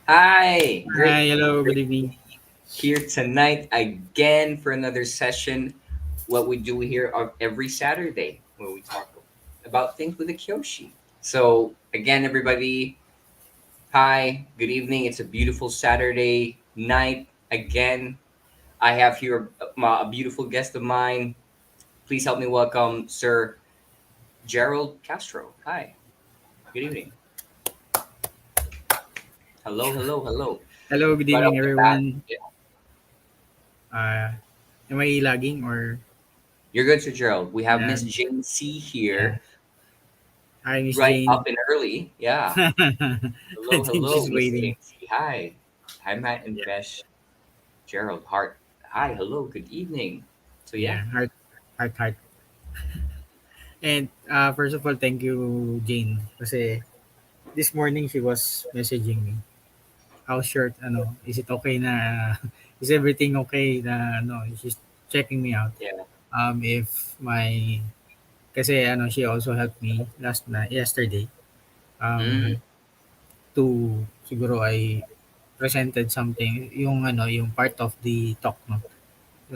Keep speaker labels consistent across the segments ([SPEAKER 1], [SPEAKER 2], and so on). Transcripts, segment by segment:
[SPEAKER 1] Hi,
[SPEAKER 2] Hi,
[SPEAKER 1] great to
[SPEAKER 2] hello, good evening.
[SPEAKER 1] here tonight again for another session. What we do here every Saturday when we talk about things with the Kyoshi. So again, everybody, hi, good evening. It's a beautiful Saturday night. Again, I have here a beautiful guest of mine. Please help me welcome Sir Gerald Castro. Hi, good evening. Hello, hello, hello.
[SPEAKER 2] Hello, good
[SPEAKER 1] Right
[SPEAKER 2] evening,
[SPEAKER 1] off the bat,
[SPEAKER 2] everyone.
[SPEAKER 1] yeah,
[SPEAKER 2] Uh, am I lagging or
[SPEAKER 1] you're good, Sir Gerald. We have
[SPEAKER 2] yeah,
[SPEAKER 1] Miss Jane C
[SPEAKER 2] yeah?
[SPEAKER 1] here.
[SPEAKER 2] Hi, Miss
[SPEAKER 1] Right up
[SPEAKER 2] Jane.
[SPEAKER 1] and early. Yeah.
[SPEAKER 2] I
[SPEAKER 1] Hello,
[SPEAKER 2] think
[SPEAKER 1] hello,
[SPEAKER 2] she's
[SPEAKER 1] Miss
[SPEAKER 2] waiting.
[SPEAKER 1] Casey. Hi. Hi, Matt and
[SPEAKER 2] Yeah,
[SPEAKER 1] Besh. Gerald Hart. Hi, hello, good evening. So yeah.
[SPEAKER 2] yeah, heart. And first of all, thank you, Jane. Kasi this morning she was messaging me. How short, is it okay na, is everything okay na, she's checking me out.
[SPEAKER 1] Yeah.
[SPEAKER 2] If my, kasi she also helped me yesterday.
[SPEAKER 1] Mm,
[SPEAKER 2] Um, to siguro ay presented something yung part of the talk, no.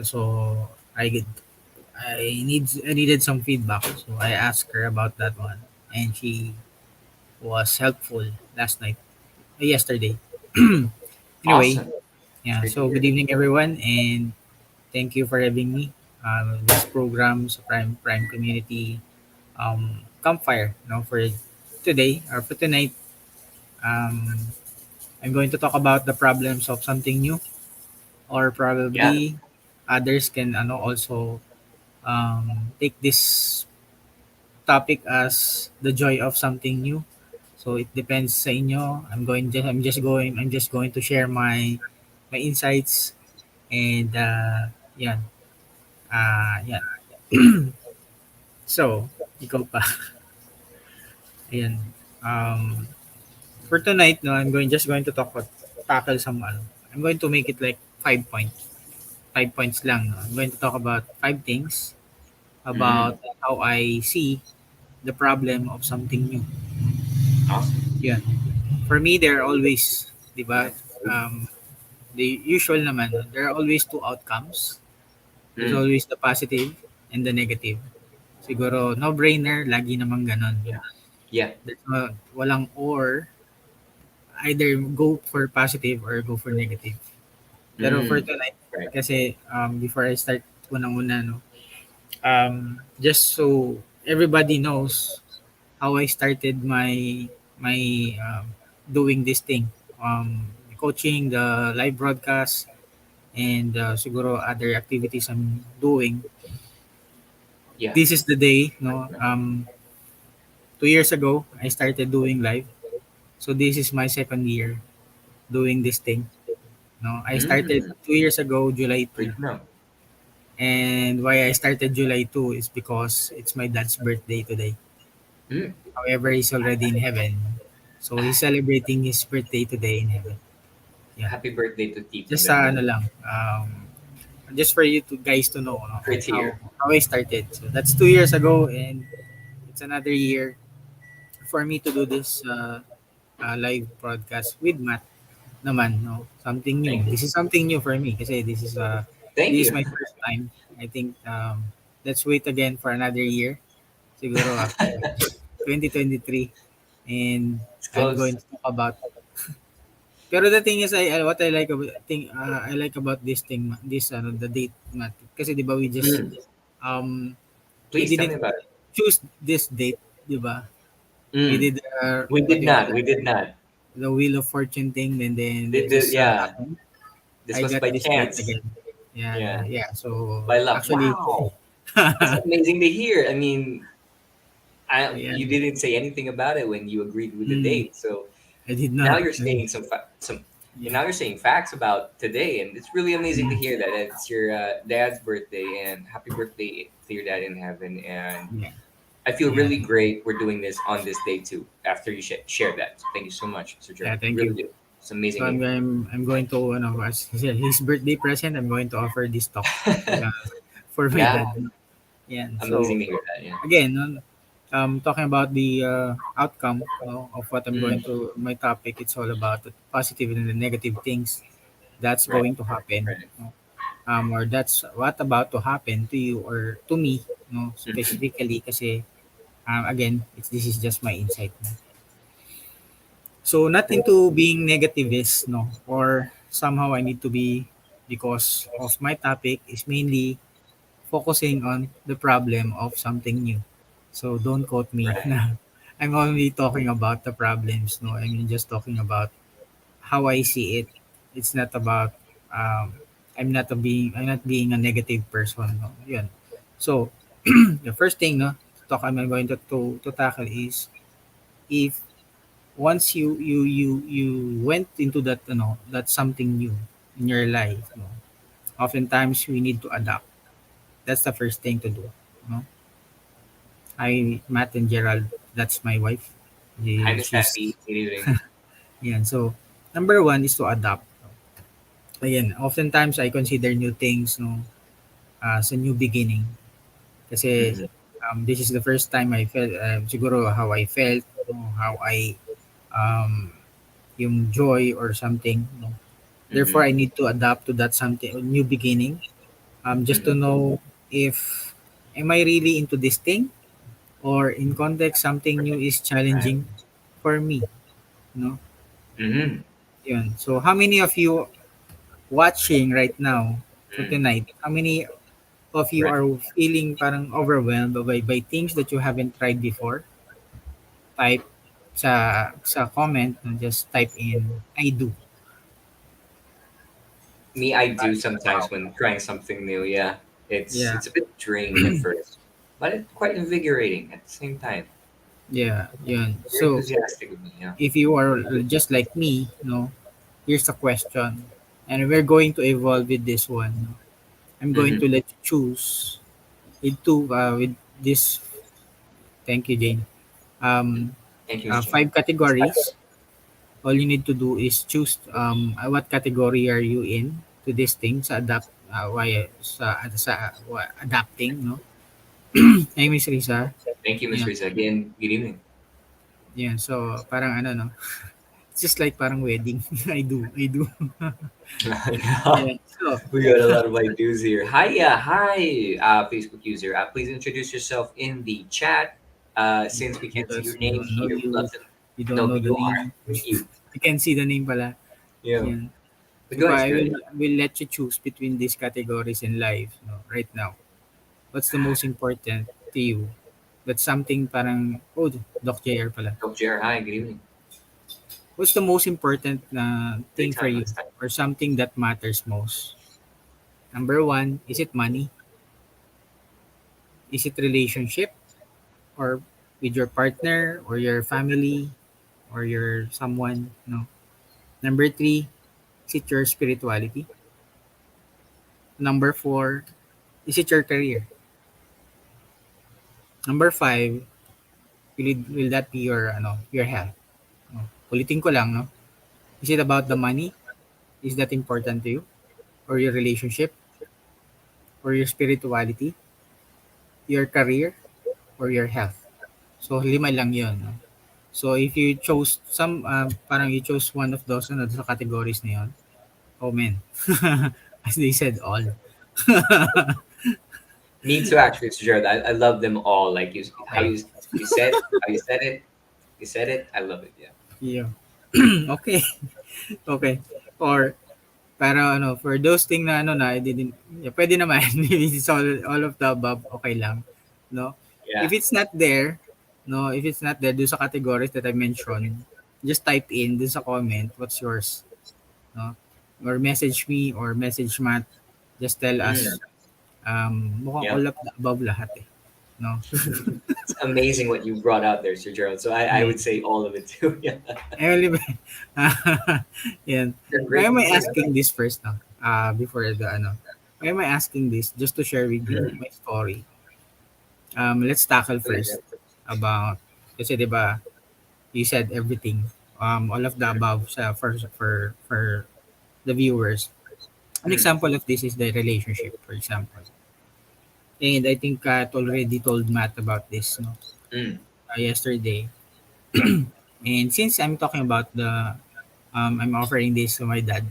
[SPEAKER 2] So I needed some feedback, so I asked her about that one, and she was helpful last night, yesterday. Anyway,
[SPEAKER 1] awesome. It's
[SPEAKER 2] yeah,
[SPEAKER 1] great to
[SPEAKER 2] so
[SPEAKER 1] hear.
[SPEAKER 2] good evening, everyone, and thank you for having me. This program sa Prime Community campfire, for today or for tonight. um I'm going to talk about the problems of something new, or
[SPEAKER 1] Yeah.
[SPEAKER 2] probably others can also take this topic as the joy of something new. So it depends sa inyo. I'm just going to share my insights, and yan. Yan. So, ikaw pa. Ayan. Um, for tonight, no, I'm going to tackle some I'm going to make it like 5 points lang. No? I'm going to talk about 5 things
[SPEAKER 1] Mm,
[SPEAKER 2] about how I see the problem of something new.
[SPEAKER 1] awesome.
[SPEAKER 2] Yeah. For me, there are always, di ba, the usual naman, no? There are always two outcomes. There's
[SPEAKER 1] Mm,
[SPEAKER 2] always the positive and the negative. Siguro, no-brainer, lagi namang ganon.
[SPEAKER 1] yeah. Yeah.
[SPEAKER 2] Walang or, either go for positive or go for negative. Pero for
[SPEAKER 1] Mm,
[SPEAKER 2] tonight,
[SPEAKER 1] right.
[SPEAKER 2] kasi before I start, unang-una, no, just so everybody knows how I started my doing this thing, coaching, the live broadcast, and siguro other activities I'm doing.
[SPEAKER 1] Yeah.
[SPEAKER 2] This is the day, no. 2 years ago I started doing live, so this is my second year doing this thing. No, I started
[SPEAKER 1] Mm,
[SPEAKER 2] 2 years ago, July
[SPEAKER 1] great
[SPEAKER 2] 2,
[SPEAKER 1] to know.
[SPEAKER 2] and why I started July 2 is because it's my dad's birthday today.
[SPEAKER 1] Mm,
[SPEAKER 2] However, he's already in heaven. So he's celebrating his birthday today in heaven. Yeah.
[SPEAKER 1] happy birthday to Tito
[SPEAKER 2] Just sa
[SPEAKER 1] Memo.
[SPEAKER 2] lang, just for you to guys to know, no,
[SPEAKER 1] Great to hear.
[SPEAKER 2] how I started. So that's 2 years ago, and it's another year for me to do this live broadcast with Matt naman, no. Something new.
[SPEAKER 1] Thank you.
[SPEAKER 2] This is something new for me kasi
[SPEAKER 1] Thank
[SPEAKER 2] this is
[SPEAKER 1] you.
[SPEAKER 2] my first time. I think let's wait again for another year. Siguro after 2023, and
[SPEAKER 1] It's
[SPEAKER 2] I'm
[SPEAKER 1] close.
[SPEAKER 2] going to talk about. Pero the thing is, what I like about I like about this thing, this the date, Matt. Kasi 'di ba
[SPEAKER 1] Mm,
[SPEAKER 2] we
[SPEAKER 1] please tell me
[SPEAKER 2] didn't
[SPEAKER 1] about it.
[SPEAKER 2] choose this date, 'di ba? We
[SPEAKER 1] Mm,
[SPEAKER 2] did
[SPEAKER 1] we
[SPEAKER 2] what
[SPEAKER 1] did
[SPEAKER 2] do you call
[SPEAKER 1] not.
[SPEAKER 2] that?
[SPEAKER 1] We did not.
[SPEAKER 2] The Wheel of Fortune thing, and then it
[SPEAKER 1] Did the
[SPEAKER 2] just
[SPEAKER 1] yeah.
[SPEAKER 2] happened.
[SPEAKER 1] This
[SPEAKER 2] I
[SPEAKER 1] was
[SPEAKER 2] got
[SPEAKER 1] by
[SPEAKER 2] this date
[SPEAKER 1] chance.
[SPEAKER 2] again. Yeah,
[SPEAKER 1] Yeah.
[SPEAKER 2] yeah. So
[SPEAKER 1] By luck.
[SPEAKER 2] actually,
[SPEAKER 1] Wow. That's amazing to hear. I mean, you
[SPEAKER 2] ayan.
[SPEAKER 1] didn't say anything about it when you agreed with the
[SPEAKER 2] Hmm,
[SPEAKER 1] date. So
[SPEAKER 2] I did
[SPEAKER 1] now
[SPEAKER 2] not.
[SPEAKER 1] you're saying some and
[SPEAKER 2] Yeah.
[SPEAKER 1] now you're saying facts about today, and it's really amazing to
[SPEAKER 2] Mm,
[SPEAKER 1] hear that it's your dad's birthday, and happy birthday to your dad in heaven. And
[SPEAKER 2] yeah.
[SPEAKER 1] I feel
[SPEAKER 2] Yeah.
[SPEAKER 1] really great we're doing this on this day too. After you shared that, so thank you so much, Sir
[SPEAKER 2] Yeah.
[SPEAKER 1] Gerald.
[SPEAKER 2] Thank
[SPEAKER 1] Really
[SPEAKER 2] you.
[SPEAKER 1] do. It's
[SPEAKER 2] So
[SPEAKER 1] amazing to
[SPEAKER 2] I'm going to as his birthday present, I'm going to offer this talk
[SPEAKER 1] hear.
[SPEAKER 2] for my
[SPEAKER 1] Yeah,
[SPEAKER 2] dad. Yeah. So
[SPEAKER 1] amazing to hear that. Yeah.
[SPEAKER 2] again, no, talking about the outcome, of what I'm going
[SPEAKER 1] Mm,
[SPEAKER 2] to my topic. It's all about the positive and the negative things that's
[SPEAKER 1] right,
[SPEAKER 2] going to happen,
[SPEAKER 1] right.
[SPEAKER 2] or that's what about to happen to you or to me,
[SPEAKER 1] Mhm.
[SPEAKER 2] specifically. Kasi again, this is just my insight. No? So not into being negativist, or somehow I need to be, because of my topic is mainly focusing on the problem of something new. So don't quote me
[SPEAKER 1] Right.
[SPEAKER 2] na I'm only talking about the problems. No, I mean just talking about how I see it. It's not about um, I'm not being a negative person. No, yun. So the first thing, I'm going to tackle is, if once you went into that, that's something new in your life. Oftentimes we need to adapt. That's the first thing to do. No, I Matt and Gerald. That's my wife.
[SPEAKER 1] Hi, Miss
[SPEAKER 2] She's
[SPEAKER 1] Happy. Good evening.
[SPEAKER 2] yeah. So number one is to adapt. Ayan, oftentimes I consider new things, as a new beginning. Kasi
[SPEAKER 1] Mhm,
[SPEAKER 2] this is the first time I felt, siguro how I felt, how I, um, yung joy or something. Therefore,
[SPEAKER 1] mhm,
[SPEAKER 2] I need to adapt to that something, new beginning, just to
[SPEAKER 1] mhm.
[SPEAKER 2] know if am I really into this thing, or in context something new is
[SPEAKER 1] Right.
[SPEAKER 2] challenging for me. No,
[SPEAKER 1] Mhm,
[SPEAKER 2] yun. So how many of you watching right now for
[SPEAKER 1] mm,
[SPEAKER 2] tonight? How many of you
[SPEAKER 1] right.
[SPEAKER 2] are feeling parang overwhelmed by things that you haven't tried before? Type sa comment, just type in I do.
[SPEAKER 1] Me, I do
[SPEAKER 2] Wow.
[SPEAKER 1] sometimes when trying something new. Yeah,
[SPEAKER 2] Yeah.
[SPEAKER 1] it's a bit draining at first, but it's quite invigorating at the same time.
[SPEAKER 2] Yeah, yun.
[SPEAKER 1] Very
[SPEAKER 2] So
[SPEAKER 1] enthusiastic of me. Yeah.
[SPEAKER 2] if you are just like me, here's the question. And we're going to evolve with this one. No? I'm going
[SPEAKER 1] Hmm.
[SPEAKER 2] to let you choose with this. Thank you, Jane. Um,
[SPEAKER 1] Thank you, Miss Jane.
[SPEAKER 2] five categories. All you need to do is choose what category are you in to this thing sa adapt adapting, no? Hey, Miss Risa.
[SPEAKER 1] Thank you, Miss
[SPEAKER 2] Yeah.
[SPEAKER 1] Risa. Again, good evening.
[SPEAKER 2] Yeah. So parang ano, no? It's just like parang wedding. I do. Yeah. So
[SPEAKER 1] We got a lot of like dudes here. Hi, Facebook user. Please introduce yourself in the chat. Since we can't see
[SPEAKER 2] because
[SPEAKER 1] your
[SPEAKER 2] we
[SPEAKER 1] name
[SPEAKER 2] don't know
[SPEAKER 1] here, we'd love
[SPEAKER 2] you,
[SPEAKER 1] to
[SPEAKER 2] you don't
[SPEAKER 1] know
[SPEAKER 2] know
[SPEAKER 1] who
[SPEAKER 2] the
[SPEAKER 1] you are.
[SPEAKER 2] name.
[SPEAKER 1] Who's you?
[SPEAKER 2] You can see the name pala.
[SPEAKER 1] Yeah.
[SPEAKER 2] Yeah.
[SPEAKER 1] But
[SPEAKER 2] So
[SPEAKER 1] go ahead,
[SPEAKER 2] I
[SPEAKER 1] good.
[SPEAKER 2] will let you choose between these categories in life, right now. What's the most important to you? That's something parang, oh, Doc JR pala.
[SPEAKER 1] Doc Jer, hi, good evening.
[SPEAKER 2] What's the most important thing for
[SPEAKER 1] Anytime,
[SPEAKER 2] you,
[SPEAKER 1] anytime.
[SPEAKER 2] or something that matters most? Number one, is it money? Is it relationship, or with your partner or your family or your someone? No. Number three, is it your spirituality? Number four, is it your career? Number five, will that be your your health? No. Ulitin ko lang, no. Is it about the money? Is that important to you? Or your relationship? Or your spirituality? Your career? Or your health? So lima lang 'yon, no. So if you chose parang you chose one of those sa categories na 'yon, oh man. As they said, all.
[SPEAKER 1] Me too, actually, Sir Jared. I love them all. Like
[SPEAKER 2] Okay.
[SPEAKER 1] you said how you said it. You said it. I love it. Yeah.
[SPEAKER 2] Yeah. Okay. Okay. Or pero for those thing na I didn't, yeah, pwede naman. It's all of the above, okay lang, no?
[SPEAKER 1] Yeah.
[SPEAKER 2] If it's not there, no, if it's not there do sa categories that I mentioned, just type in dun sa comment what's yours, no? Or message me or message Matt. Just tell
[SPEAKER 1] Mm,
[SPEAKER 2] us, mukhang
[SPEAKER 1] yeah.
[SPEAKER 2] all of the above lahat eh, no?
[SPEAKER 1] It's amazing what you brought out there, Sir Gerald. So I
[SPEAKER 2] Yeah.
[SPEAKER 1] would say all of it too. Yeah.
[SPEAKER 2] I only yan.
[SPEAKER 1] They're
[SPEAKER 2] Why
[SPEAKER 1] great
[SPEAKER 2] am
[SPEAKER 1] to
[SPEAKER 2] I
[SPEAKER 1] hear.
[SPEAKER 2] asking this first, no? Before the why am I asking this? Just to share with you
[SPEAKER 1] Mhm.
[SPEAKER 2] my story. Let's tackle
[SPEAKER 1] Go ahead,
[SPEAKER 2] first
[SPEAKER 1] yeah.
[SPEAKER 2] about, kasi 'di ba, you said everything. All of the above sa for the viewers. An
[SPEAKER 1] Mm,
[SPEAKER 2] example of this is the relationship, for example. And I think Kat already told Matt about this, no?
[SPEAKER 1] Mm.
[SPEAKER 2] yesterday. And since I'm talking about I'm offering this to my dad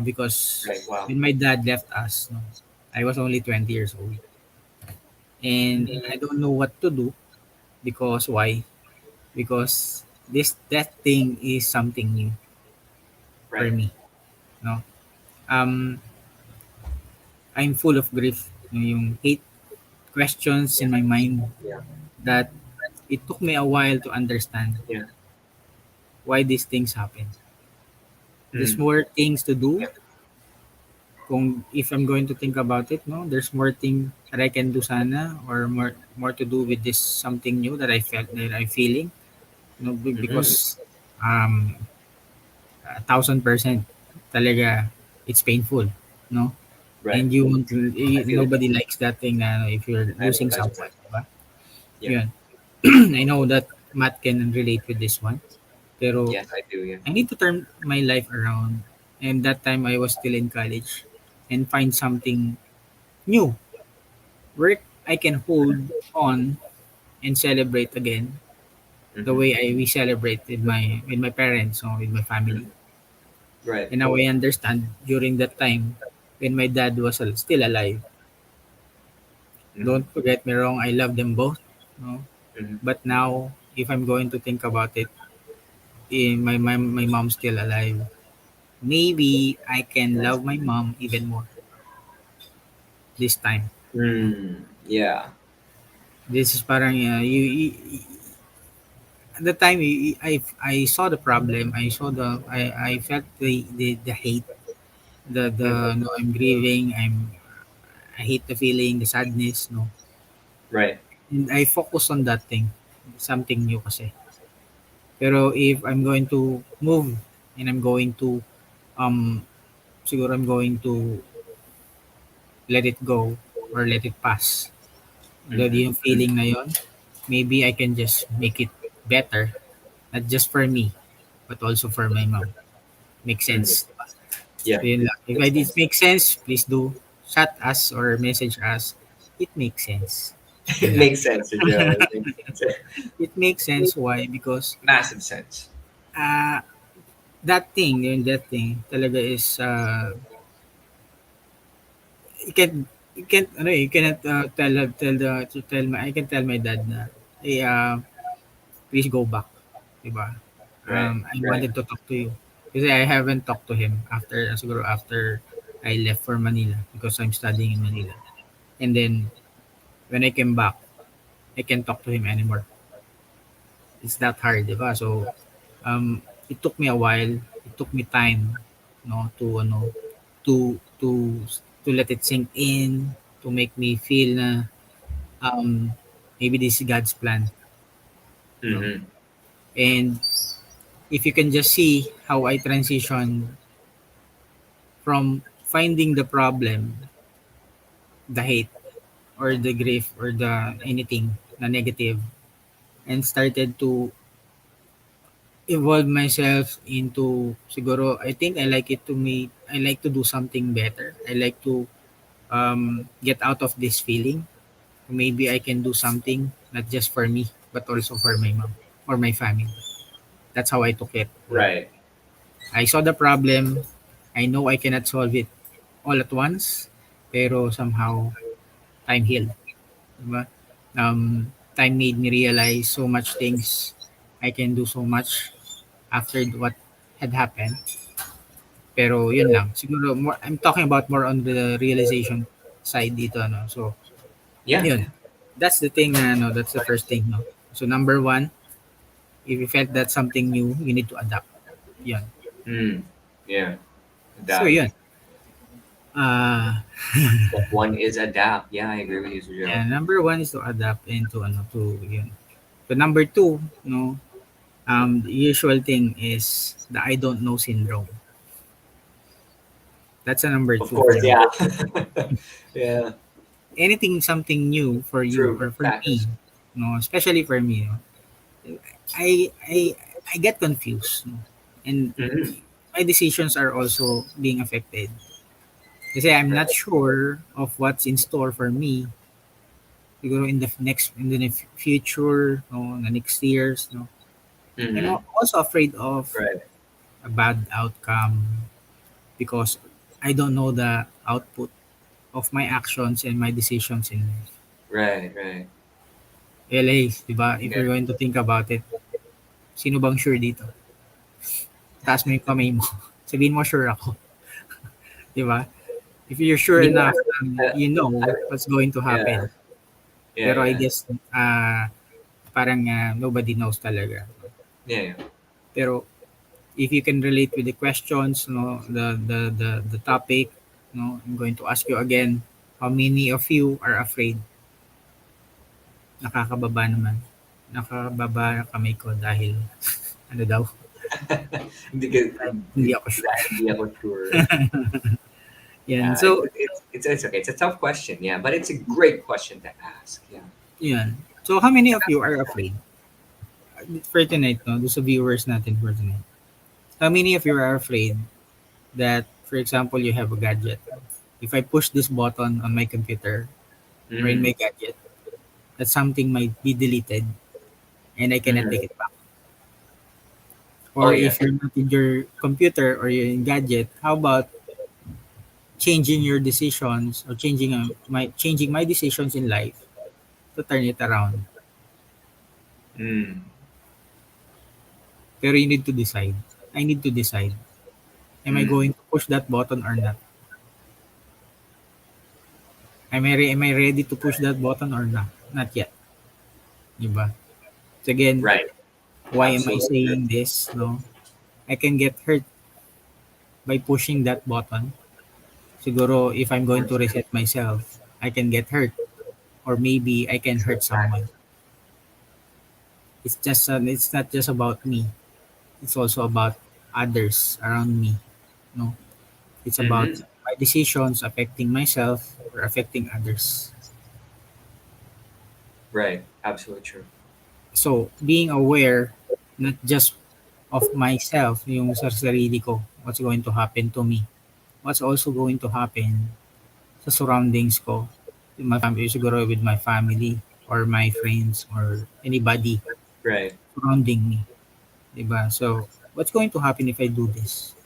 [SPEAKER 2] because
[SPEAKER 1] Right. Wow.
[SPEAKER 2] when my dad left us, no, I was only 20 years old. And I
[SPEAKER 1] Mm.
[SPEAKER 2] don't know what to do because why? Because that thing is something new for
[SPEAKER 1] Right.
[SPEAKER 2] me. No, um, I'm full of grief. Yung hate questions
[SPEAKER 1] Yeah.
[SPEAKER 2] in my mind
[SPEAKER 1] Yeah.
[SPEAKER 2] that it took me a while to understand
[SPEAKER 1] Yeah.
[SPEAKER 2] why these things happen. There's
[SPEAKER 1] Mm.
[SPEAKER 2] more things to do.
[SPEAKER 1] Yeah.
[SPEAKER 2] Kung if I'm going to think about it, no, there's more thing that I can do sana or more to do with this something new that I felt that I'm feeling. No,
[SPEAKER 1] Mm-hmm.
[SPEAKER 2] because um 1,000% talaga it's painful, no? And
[SPEAKER 1] Right.
[SPEAKER 2] you won't
[SPEAKER 1] I feel that.
[SPEAKER 2] nobody likes that thing na if you're
[SPEAKER 1] I
[SPEAKER 2] losing
[SPEAKER 1] empathize with
[SPEAKER 2] someone,
[SPEAKER 1] that.
[SPEAKER 2] diba?
[SPEAKER 1] Yeah.
[SPEAKER 2] Yun. I know that Matt can relate with this one. Pero
[SPEAKER 1] Yes, I do. Yeah.
[SPEAKER 2] I need to turn my life around. And that time I was still in college and find something new where I can hold on and celebrate again the
[SPEAKER 1] Mm-hmm.
[SPEAKER 2] way we celebrate with my parents or with my family.
[SPEAKER 1] Mm-hmm. Right.
[SPEAKER 2] And now I understand during that time when my dad was still alive.
[SPEAKER 1] Mm-hmm.
[SPEAKER 2] Don't forget me wrong, I love them both. No?
[SPEAKER 1] Mm-hmm.
[SPEAKER 2] But now, if I'm going to think about it, my mom's still alive. Maybe I can
[SPEAKER 1] Nice.
[SPEAKER 2] love my mom even more this time. No?
[SPEAKER 1] Mm. Yeah.
[SPEAKER 2] This is parang at the time I saw the problem. I felt the hate.
[SPEAKER 1] Mm-hmm.
[SPEAKER 2] No, I'm grieving. I hate the feeling, the sadness. No,
[SPEAKER 1] Right.
[SPEAKER 2] and I focus on that thing, something new kasi. Pero if I'm going to move and I'm going to um siguro I'm going to let it go or let it pass.
[SPEAKER 1] Mm-hmm.
[SPEAKER 2] Yung feeling na yon, maybe I can just make it better, not just for me, but also for my mom. Make
[SPEAKER 1] Mm-hmm.
[SPEAKER 2] sense. Diba?
[SPEAKER 1] Yeah.
[SPEAKER 2] So yun lang. If
[SPEAKER 1] Makes
[SPEAKER 2] I did
[SPEAKER 1] sense.
[SPEAKER 2] make sense, please do chat us or message us. It makes sense. Yun
[SPEAKER 1] It
[SPEAKER 2] lang.
[SPEAKER 1] makes sense, Joe. It makes sense.
[SPEAKER 2] It makes sense. Why? Because
[SPEAKER 1] Massive sense.
[SPEAKER 2] uh, that thing talaga is you can't ano you cannot tell my I can tell my dad na hey please go back, 'di ba?
[SPEAKER 1] Right.
[SPEAKER 2] I
[SPEAKER 1] Right.
[SPEAKER 2] wanted to talk to you kasi I haven't talked to him after siguro after I left for Manila because I'm studying in Manila. And then when I came back, I can't talk to him anymore. It's that hard, 'di ba? So it took me a while. It took me time, no, to to to let it sink in, to make me feel na maybe this is God's plan, no.
[SPEAKER 1] Mm-hmm.
[SPEAKER 2] And if you can just see how I transition from finding the problem, the hate or the grief or the anything na negative and started to evolve myself into siguro I think I like to do something better. I like to get out of this feeling. Maybe I can do something not just for me but also for my mom or my family. That's how I took it. No?
[SPEAKER 1] Right.
[SPEAKER 2] I saw the problem. I know I cannot solve it all at once, pero somehow time healed. Diba? Time made me realize so much things. I can do so much after what had happened. Pero yun lang. Siguro more, I'm talking about more on the realization side dito. No? So,
[SPEAKER 1] Yeah.
[SPEAKER 2] yun. That's the thing na, no, that's the first thing. No? So, number one, if you felt that something new, you need to adapt. Yun.
[SPEAKER 1] Mm. Yeah.
[SPEAKER 2] So,
[SPEAKER 1] Adapt.
[SPEAKER 2] yun. Uh,
[SPEAKER 1] Step one is adapt. Yeah, I agree with you, Joe.
[SPEAKER 2] yeah, number one is to adapt and to, ano, to, yun. So, number two, no, the usual thing is the I don't know syndrome. That's a number
[SPEAKER 1] Of
[SPEAKER 2] two for
[SPEAKER 1] course,
[SPEAKER 2] me.
[SPEAKER 1] yeah. Yeah.
[SPEAKER 2] Anything something new for you
[SPEAKER 1] True.
[SPEAKER 2] or for me,
[SPEAKER 1] Facts.
[SPEAKER 2] no, especially for me, no, I I I get confused, no, and
[SPEAKER 1] Mm-hmm.
[SPEAKER 2] my decisions are also being affected. Kasi I'm not
[SPEAKER 1] Right.
[SPEAKER 2] sure of what's in store for me siguro in the future, no, the next years, no. I'm
[SPEAKER 1] Mm-hmm.
[SPEAKER 2] also afraid of
[SPEAKER 1] Right.
[SPEAKER 2] a bad outcome because I don't know the output of my actions and my decisions in life.
[SPEAKER 1] Right. Right.
[SPEAKER 2] LA, di ba? If
[SPEAKER 1] Yeah.
[SPEAKER 2] you're going to think about it, sino bang sure dito? Taas mo yung kamay mo. Sabihin mo, sure ako. Di ba? If you're sure
[SPEAKER 1] You know,
[SPEAKER 2] enough,
[SPEAKER 1] I,
[SPEAKER 2] you know
[SPEAKER 1] I,
[SPEAKER 2] what's going to
[SPEAKER 1] yeah.
[SPEAKER 2] happen.
[SPEAKER 1] Yeah.
[SPEAKER 2] Pero I
[SPEAKER 1] Yeah.
[SPEAKER 2] guess, parang nobody knows talaga.
[SPEAKER 1] Yeah. Yeah.
[SPEAKER 2] Pero if you can relate with the questions, no, the topic, no, I'm going to ask you again, how many of you are afraid? Nakakababa naman. Nakababa na kamay ko dahil ano daw,
[SPEAKER 1] Because
[SPEAKER 2] hindi ako sure.
[SPEAKER 1] hindi ako sure.
[SPEAKER 2] Yan.
[SPEAKER 1] Yeah,
[SPEAKER 2] So,
[SPEAKER 1] it's okay. It's a tough question, yeah, but it's a great question to ask. Yeah.
[SPEAKER 2] yan. So, how many of you are afraid? For tonight, no, doon sa viewers natin for tonight. How many of you are afraid that, for example, you have a gadget? If I push this button on my computer or in my
[SPEAKER 1] Mm-hmm.
[SPEAKER 2] gadget, that something might be deleted and I cannot
[SPEAKER 1] Mm-hmm.
[SPEAKER 2] take it back.
[SPEAKER 1] Oh
[SPEAKER 2] Or
[SPEAKER 1] yeah.
[SPEAKER 2] if you're not in your computer or you're in gadget, how about changing your decisions or changing my decisions in life to turn it around?
[SPEAKER 1] Mm.
[SPEAKER 2] Pero you need to decide. I need to decide. Am I
[SPEAKER 1] Mm.
[SPEAKER 2] going to push that button or not? Am I ready to push that button or not? Not yet. Diba? So again,
[SPEAKER 1] Right.
[SPEAKER 2] why am I
[SPEAKER 1] Absolutely true.
[SPEAKER 2] saying this? No, I can get hurt by pushing that button. Siguro if I'm going to reset myself, I can get hurt or maybe I can hurt someone.
[SPEAKER 1] Exactly.
[SPEAKER 2] It's not just about me. It's also about others around me. No, it's about
[SPEAKER 1] Mm-hmm.
[SPEAKER 2] my decisions affecting myself or affecting others.
[SPEAKER 1] Right. Absolutely true.
[SPEAKER 2] So, being aware not just of myself, yung sa sarili ko, what's going to happen to me, what's also going to happen sa surroundings ko, with my family, siguro with my family or my friends or anybody
[SPEAKER 1] Right.
[SPEAKER 2] surrounding me, 'di ba? So, what's going to happen if I do this?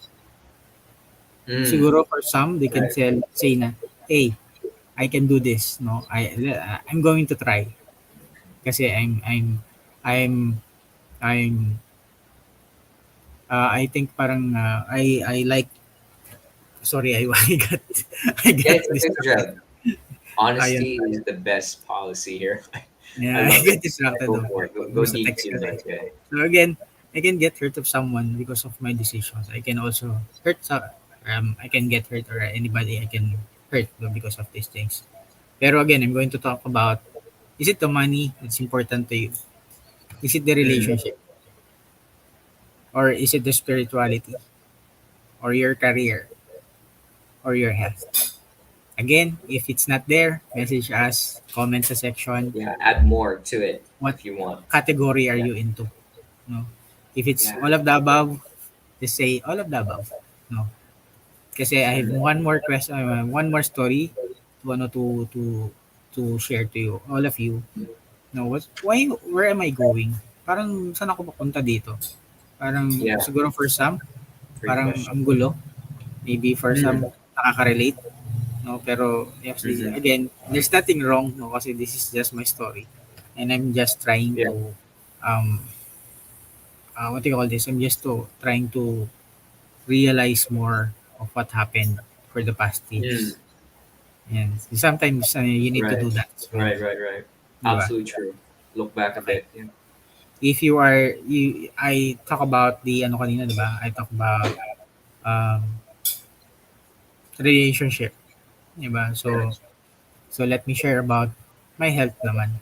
[SPEAKER 1] Mm.
[SPEAKER 2] Siguro for some, they can
[SPEAKER 1] Right.
[SPEAKER 2] say na, hey, I can do this, no? I'm going to try kasi I'm I'm I think parang I like sorry I got I
[SPEAKER 1] Yeah,
[SPEAKER 2] got
[SPEAKER 1] it's okay,
[SPEAKER 2] distracted.
[SPEAKER 1] Jed.
[SPEAKER 2] Ayun,
[SPEAKER 1] Honesty is the best policy here. I
[SPEAKER 2] yeah, I
[SPEAKER 1] love
[SPEAKER 2] got
[SPEAKER 1] it. Yeah,
[SPEAKER 2] distracted
[SPEAKER 1] go
[SPEAKER 2] though.
[SPEAKER 1] for it. Go
[SPEAKER 2] Doon sa
[SPEAKER 1] deep
[SPEAKER 2] text
[SPEAKER 1] in
[SPEAKER 2] kasi.
[SPEAKER 1] that. Yeah.
[SPEAKER 2] So again, I can get hurt of someone because of my decisions. I can also I can get hurt or anybody I can hurt because of these things. Pero again, I'm going to talk about, is it the money that's important to you? Is it the
[SPEAKER 1] Mm.
[SPEAKER 2] relationship? Or is it the spirituality? Or your career? Or your health? Again, if it's not there, message us, comment sa section.
[SPEAKER 1] Yeah. Add more to it
[SPEAKER 2] What
[SPEAKER 1] if you want.
[SPEAKER 2] category are
[SPEAKER 1] Yeah.
[SPEAKER 2] you into? No? If it's
[SPEAKER 1] Yeah.
[SPEAKER 2] all of the above, just say all of the above. No? Kasi I have
[SPEAKER 1] Mm.
[SPEAKER 2] one more question, one more story to ano to share to you, all of you. No, where am I going? Parang saan ako papunta dito? Parang
[SPEAKER 1] Yeah.
[SPEAKER 2] siguro for some,
[SPEAKER 1] Great
[SPEAKER 2] parang
[SPEAKER 1] question.
[SPEAKER 2] ang gulo. Maybe for
[SPEAKER 1] Mm.
[SPEAKER 2] some nakaka-relate, no? Pero yes,
[SPEAKER 1] Mm-hmm.
[SPEAKER 2] again, there's nothing wrong, no? Kasi this is just my story. And I'm just trying
[SPEAKER 1] Yeah.
[SPEAKER 2] to um what do you call this? I'm just trying to realize more of what happened for the past
[SPEAKER 1] Mm.
[SPEAKER 2] years. And sometimes you need to
[SPEAKER 1] Right.
[SPEAKER 2] do that as well.
[SPEAKER 1] Right. Right. Right.
[SPEAKER 2] Di ba?
[SPEAKER 1] Absolutely true. Look back a
[SPEAKER 2] Okay.
[SPEAKER 1] bit. Yeah.
[SPEAKER 2] If you are, I talk about the ano kanina, di ba? I talk about um, relationship. Di ba?
[SPEAKER 1] Right.
[SPEAKER 2] So let me share about my health naman.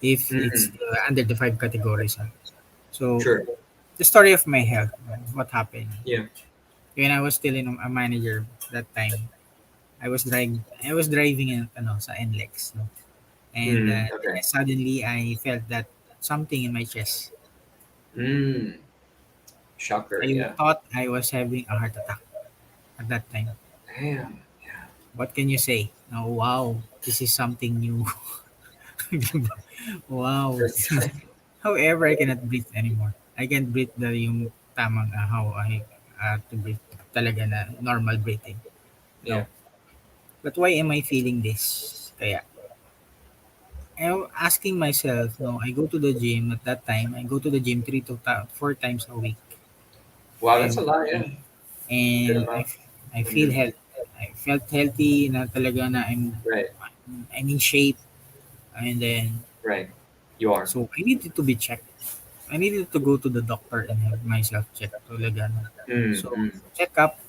[SPEAKER 2] If it's
[SPEAKER 1] Mm.
[SPEAKER 2] under the five categories. Ha? So
[SPEAKER 1] Sure.
[SPEAKER 2] the story of my health, what happened?
[SPEAKER 1] Yeah.
[SPEAKER 2] When I was still a manager that time, I was driving in sa NLEX, no? And
[SPEAKER 1] Mm. Okay.
[SPEAKER 2] suddenly I felt that something in my chest.
[SPEAKER 1] Mm. Shocker.
[SPEAKER 2] I
[SPEAKER 1] Yeah.
[SPEAKER 2] thought I was having a heart attack at that time.
[SPEAKER 1] Damn. Yeah.
[SPEAKER 2] What can you say? Oh, wow, this is something new. Wow.
[SPEAKER 1] First time.
[SPEAKER 2] However, I cannot breathe anymore. I can't breathe yung tamang how I to breathe talaga na normal breathing.
[SPEAKER 1] Yeah.
[SPEAKER 2] No. But why am I feeling this? Kaya I'm asking myself, no, I go to the gym at that time. I go to the gym 4 times a week.
[SPEAKER 1] Wow, that's a lot. Yeah,
[SPEAKER 2] Every,
[SPEAKER 1] good
[SPEAKER 2] and
[SPEAKER 1] amount.
[SPEAKER 2] I feel
[SPEAKER 1] Hmm.
[SPEAKER 2] healthy. I felt healthy na talaga na
[SPEAKER 1] Right,
[SPEAKER 2] I'm in shape, and then
[SPEAKER 1] right. You are.
[SPEAKER 2] so I needed to be checked. I needed to go to the doctor and have myself checked talaga. No? So
[SPEAKER 1] Mm-hmm.
[SPEAKER 2] check up,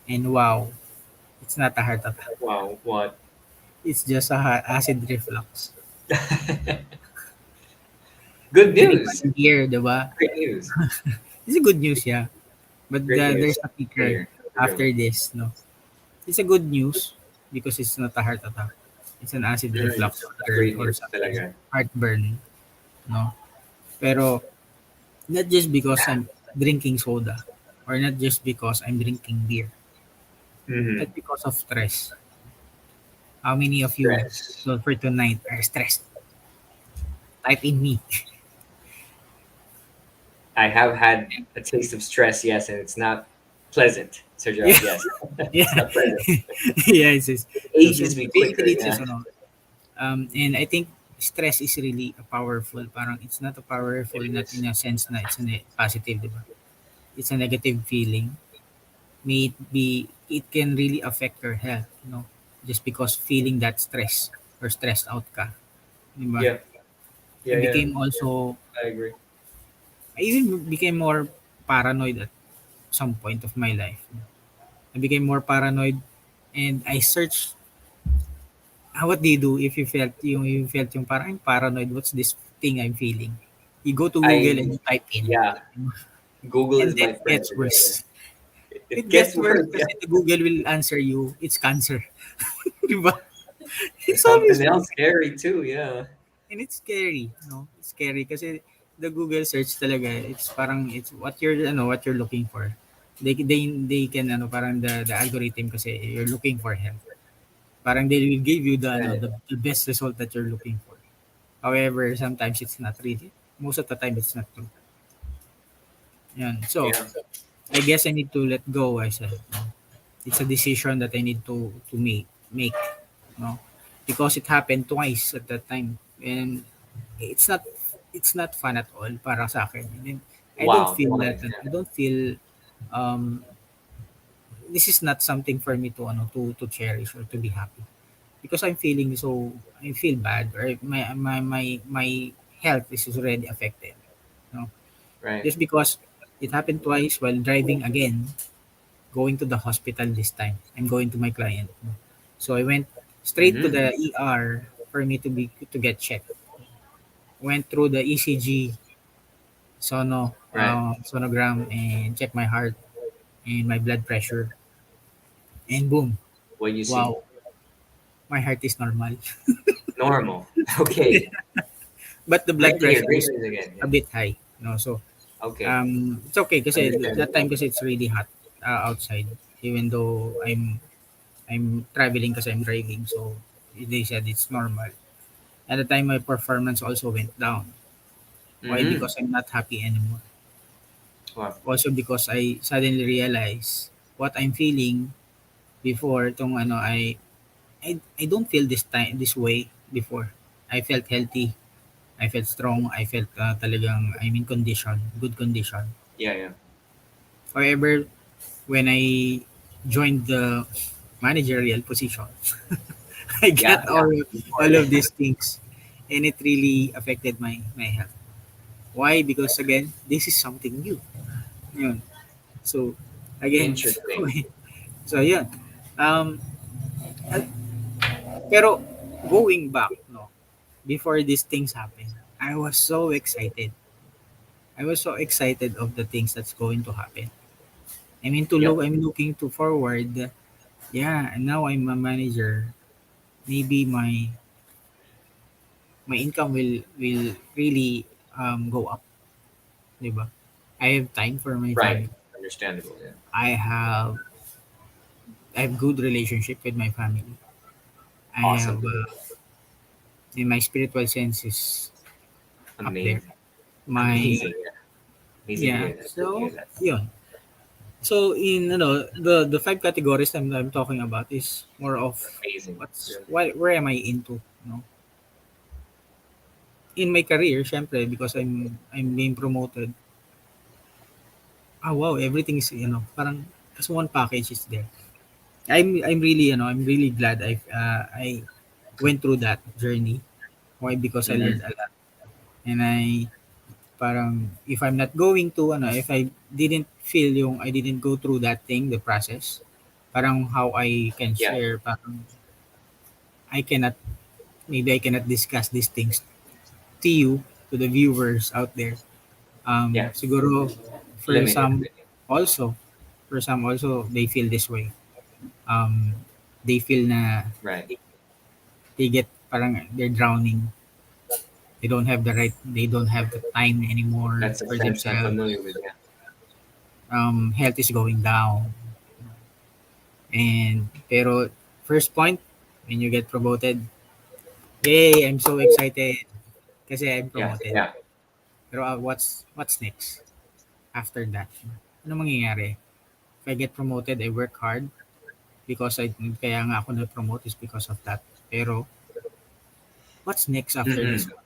[SPEAKER 2] and wow, it's not a heart attack.
[SPEAKER 1] Wow, what?
[SPEAKER 2] It's just a acid reflux.
[SPEAKER 1] Good news.
[SPEAKER 2] Everybody here, diba?
[SPEAKER 1] Great news.
[SPEAKER 2] It's a good news, yeah. But
[SPEAKER 1] Great news
[SPEAKER 2] there's a
[SPEAKER 1] to
[SPEAKER 2] kicker
[SPEAKER 1] hear.
[SPEAKER 2] after
[SPEAKER 1] Really.
[SPEAKER 2] this, no. It's a good news because it's not a heart attack. It's an acid
[SPEAKER 1] Mm,
[SPEAKER 2] reflux
[SPEAKER 1] great
[SPEAKER 2] or
[SPEAKER 1] news
[SPEAKER 2] something.
[SPEAKER 1] talaga.
[SPEAKER 2] Heartburn, no. Pero not just because I'm drinking soda or not just because I'm drinking beer.
[SPEAKER 1] Mm-hmm.
[SPEAKER 2] Not because of stress. How many of you
[SPEAKER 1] Stress.
[SPEAKER 2] so for tonight are stressed? Type in me.
[SPEAKER 1] I have had a taste of stress, yes, and it's not pleasant, Sir
[SPEAKER 2] Yeah,
[SPEAKER 1] Gerald. Yes, it's
[SPEAKER 2] yeah,
[SPEAKER 1] not pleasant.
[SPEAKER 2] yeah. So
[SPEAKER 1] Ages me quicker.
[SPEAKER 2] basically, it's
[SPEAKER 1] Yeah.
[SPEAKER 2] just and I think stress is really a powerful. Parang it's not a powerful,
[SPEAKER 1] It
[SPEAKER 2] not in
[SPEAKER 1] is.
[SPEAKER 2] a sense na it's a positive, diba? It's a negative feeling. May it be, it can really affect your health, just because feeling that stress or stressed out ka, diba?
[SPEAKER 1] Yeah.
[SPEAKER 2] I
[SPEAKER 1] Yeah. Yeah.
[SPEAKER 2] became also,
[SPEAKER 1] I agree.
[SPEAKER 2] I even became more paranoid at some point of my life. I became more paranoid, and I searched what do you do if you felt yung parang I'm paranoid, what's this thing I'm feeling? You go to Google and
[SPEAKER 1] I
[SPEAKER 2] you type in,
[SPEAKER 1] Yeah. Google
[SPEAKER 2] and
[SPEAKER 1] is
[SPEAKER 2] then
[SPEAKER 1] my
[SPEAKER 2] it
[SPEAKER 1] friend
[SPEAKER 2] gets
[SPEAKER 1] today. Yeah.
[SPEAKER 2] worse.
[SPEAKER 1] It
[SPEAKER 2] It
[SPEAKER 1] gets
[SPEAKER 2] gets worse
[SPEAKER 1] worse. Yeah.
[SPEAKER 2] kasi the Google will answer you, it's cancer. Diba?
[SPEAKER 1] There's
[SPEAKER 2] It's
[SPEAKER 1] something
[SPEAKER 2] obviously,
[SPEAKER 1] else scary too. Yeah.
[SPEAKER 2] and it's scary, no? It's scary kasi the Google search talaga, it's parang it's what you're looking for. They can parang the algorithm kasi you're looking for help. Parang they will give you
[SPEAKER 1] Right.
[SPEAKER 2] the best result that you're looking for. However, sometimes it's not really. Most of the time it's not true. Yan. So,
[SPEAKER 1] Yeah.
[SPEAKER 2] I guess I need to let go, I said. No? It's a decision that I need to make, no? Because it happened twice at that time. And it's not it's not fun at all para sa akin. And then, I don't
[SPEAKER 1] Wow.
[SPEAKER 2] feel that
[SPEAKER 1] Twice.
[SPEAKER 2] I don't feel um this is not something for me to cherish or to be happy. Because I feel bad, or my health is already affected. No?
[SPEAKER 1] Right.
[SPEAKER 2] Just because it happened twice while driving again, going to the hospital this time. I'm going to my client. No? So I went straight to
[SPEAKER 1] Mm-hmm.
[SPEAKER 2] the ER for me to get checked. Went through the ECG,
[SPEAKER 1] Right.
[SPEAKER 2] sonogram, and checked my heart and my blood pressure. And boom,
[SPEAKER 1] What you see?
[SPEAKER 2] wow, my heart is normal.
[SPEAKER 1] Normal. Okay.
[SPEAKER 2] But the blood
[SPEAKER 1] Great to hear.
[SPEAKER 2] pressure
[SPEAKER 1] Great
[SPEAKER 2] is
[SPEAKER 1] news again.
[SPEAKER 2] a
[SPEAKER 1] Yeah.
[SPEAKER 2] bit high. No, so
[SPEAKER 1] Okay.
[SPEAKER 2] it's okay kasi that time
[SPEAKER 1] Understandable.
[SPEAKER 2] kasi it's really hot outside, even though I'm traveling kasi I'm driving, so they said it's normal. At the time my performance also went down. Why?
[SPEAKER 1] Mm-hmm.
[SPEAKER 2] Because I'm not happy anymore.
[SPEAKER 1] Wow.
[SPEAKER 2] Also because I suddenly realized what I'm feeling before tong I don't feel this way before. I felt healthy. I felt strong. I felt talagang I'm in condition, good condition.
[SPEAKER 1] Yeah. Yeah.
[SPEAKER 2] However, when I joined the managerial position, I
[SPEAKER 1] Yeah.
[SPEAKER 2] got
[SPEAKER 1] Yeah.
[SPEAKER 2] all
[SPEAKER 1] Important.
[SPEAKER 2] of these things, and it really affected my health. Why? Because again, this is something new. Yun. So again,
[SPEAKER 1] Interesting.
[SPEAKER 2] so yeah. Um, uh, pero going back, no, before these things happen, I was so excited. I was so excited of the things that's going to happen. I mean,
[SPEAKER 1] Yep.
[SPEAKER 2] I'm looking to forward. Yeah, and now I'm a manager. Maybe my income will really go up, 'di ba? I have time for my
[SPEAKER 1] Right.
[SPEAKER 2] family.
[SPEAKER 1] Understandable. Yeah.
[SPEAKER 2] I have I have good relationship with my family. I have
[SPEAKER 1] Awesome.
[SPEAKER 2] and my spiritual sense is up there.
[SPEAKER 1] Amazing.
[SPEAKER 2] My
[SPEAKER 1] Amazing. Yeah. Amazing to
[SPEAKER 2] yeah.
[SPEAKER 1] hear that. Good to hear
[SPEAKER 2] So
[SPEAKER 1] that.
[SPEAKER 2] yun. So in the five categories I'm talking about is more of
[SPEAKER 1] Amazing. Really.
[SPEAKER 2] where am I into, you know? In my career, syempre, because I'm being promoted. Ah, wow, everything is, parang as one package is there. I'm really, I'm really glad I went through that journey. Why? Because I
[SPEAKER 1] Hmm.
[SPEAKER 2] learned a lot. And parang if I'm not going to, if I didn't feel yung I didn't go through that thing, the process, parang how I can
[SPEAKER 1] Yeah.
[SPEAKER 2] share, parang I cannot, maybe I cannot discuss these things to you, to the viewers out there.
[SPEAKER 1] Yeah.
[SPEAKER 2] Siguro for
[SPEAKER 1] Limited.
[SPEAKER 2] some also, they feel this way. Um, they feel na
[SPEAKER 1] Right.
[SPEAKER 2] they get parang they're drowning. They don't have the time anymore
[SPEAKER 1] That's a
[SPEAKER 2] for
[SPEAKER 1] sense I'm
[SPEAKER 2] themselves.
[SPEAKER 1] familiar with. Yeah.
[SPEAKER 2] Health is going down. And pero first point, when you get promoted, yay, I'm so excited kasi I'm
[SPEAKER 1] Yeah.
[SPEAKER 2] promoted.
[SPEAKER 1] Yeah.
[SPEAKER 2] Pero what's next after that? Ano mangyayari? If I get promoted, I work hard because kaya nga ako na-promote is because of that. Pero what's next after this
[SPEAKER 1] Hmm.
[SPEAKER 2] one?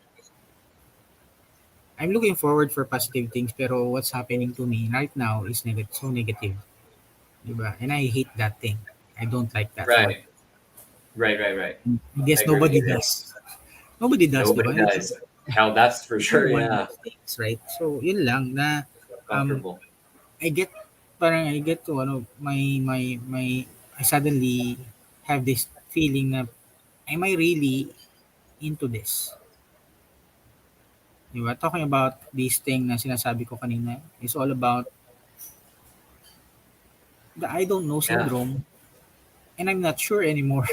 [SPEAKER 2] I'm looking forward for positive things pero what's happening to me right now is so negative. Diba? And I hate that thing. I don't like that one.
[SPEAKER 1] Right. Right. Right. Right.
[SPEAKER 2] I
[SPEAKER 1] I
[SPEAKER 2] guess
[SPEAKER 1] agree with
[SPEAKER 2] nobody
[SPEAKER 1] you there.
[SPEAKER 2] does. Nobody does,
[SPEAKER 1] Nobody
[SPEAKER 2] diba?
[SPEAKER 1] does. Hell, that's for
[SPEAKER 2] You don't
[SPEAKER 1] sure.
[SPEAKER 2] want
[SPEAKER 1] Yeah.
[SPEAKER 2] those things, right? So, yun lang na um,
[SPEAKER 1] Comfortable.
[SPEAKER 2] I get I get to I suddenly have this feeling na am I really into this? Diba? Talking about this thing na sinasabi ko kanina is all about the I don't know
[SPEAKER 1] Yeah.
[SPEAKER 2] syndrome and I'm not sure anymore.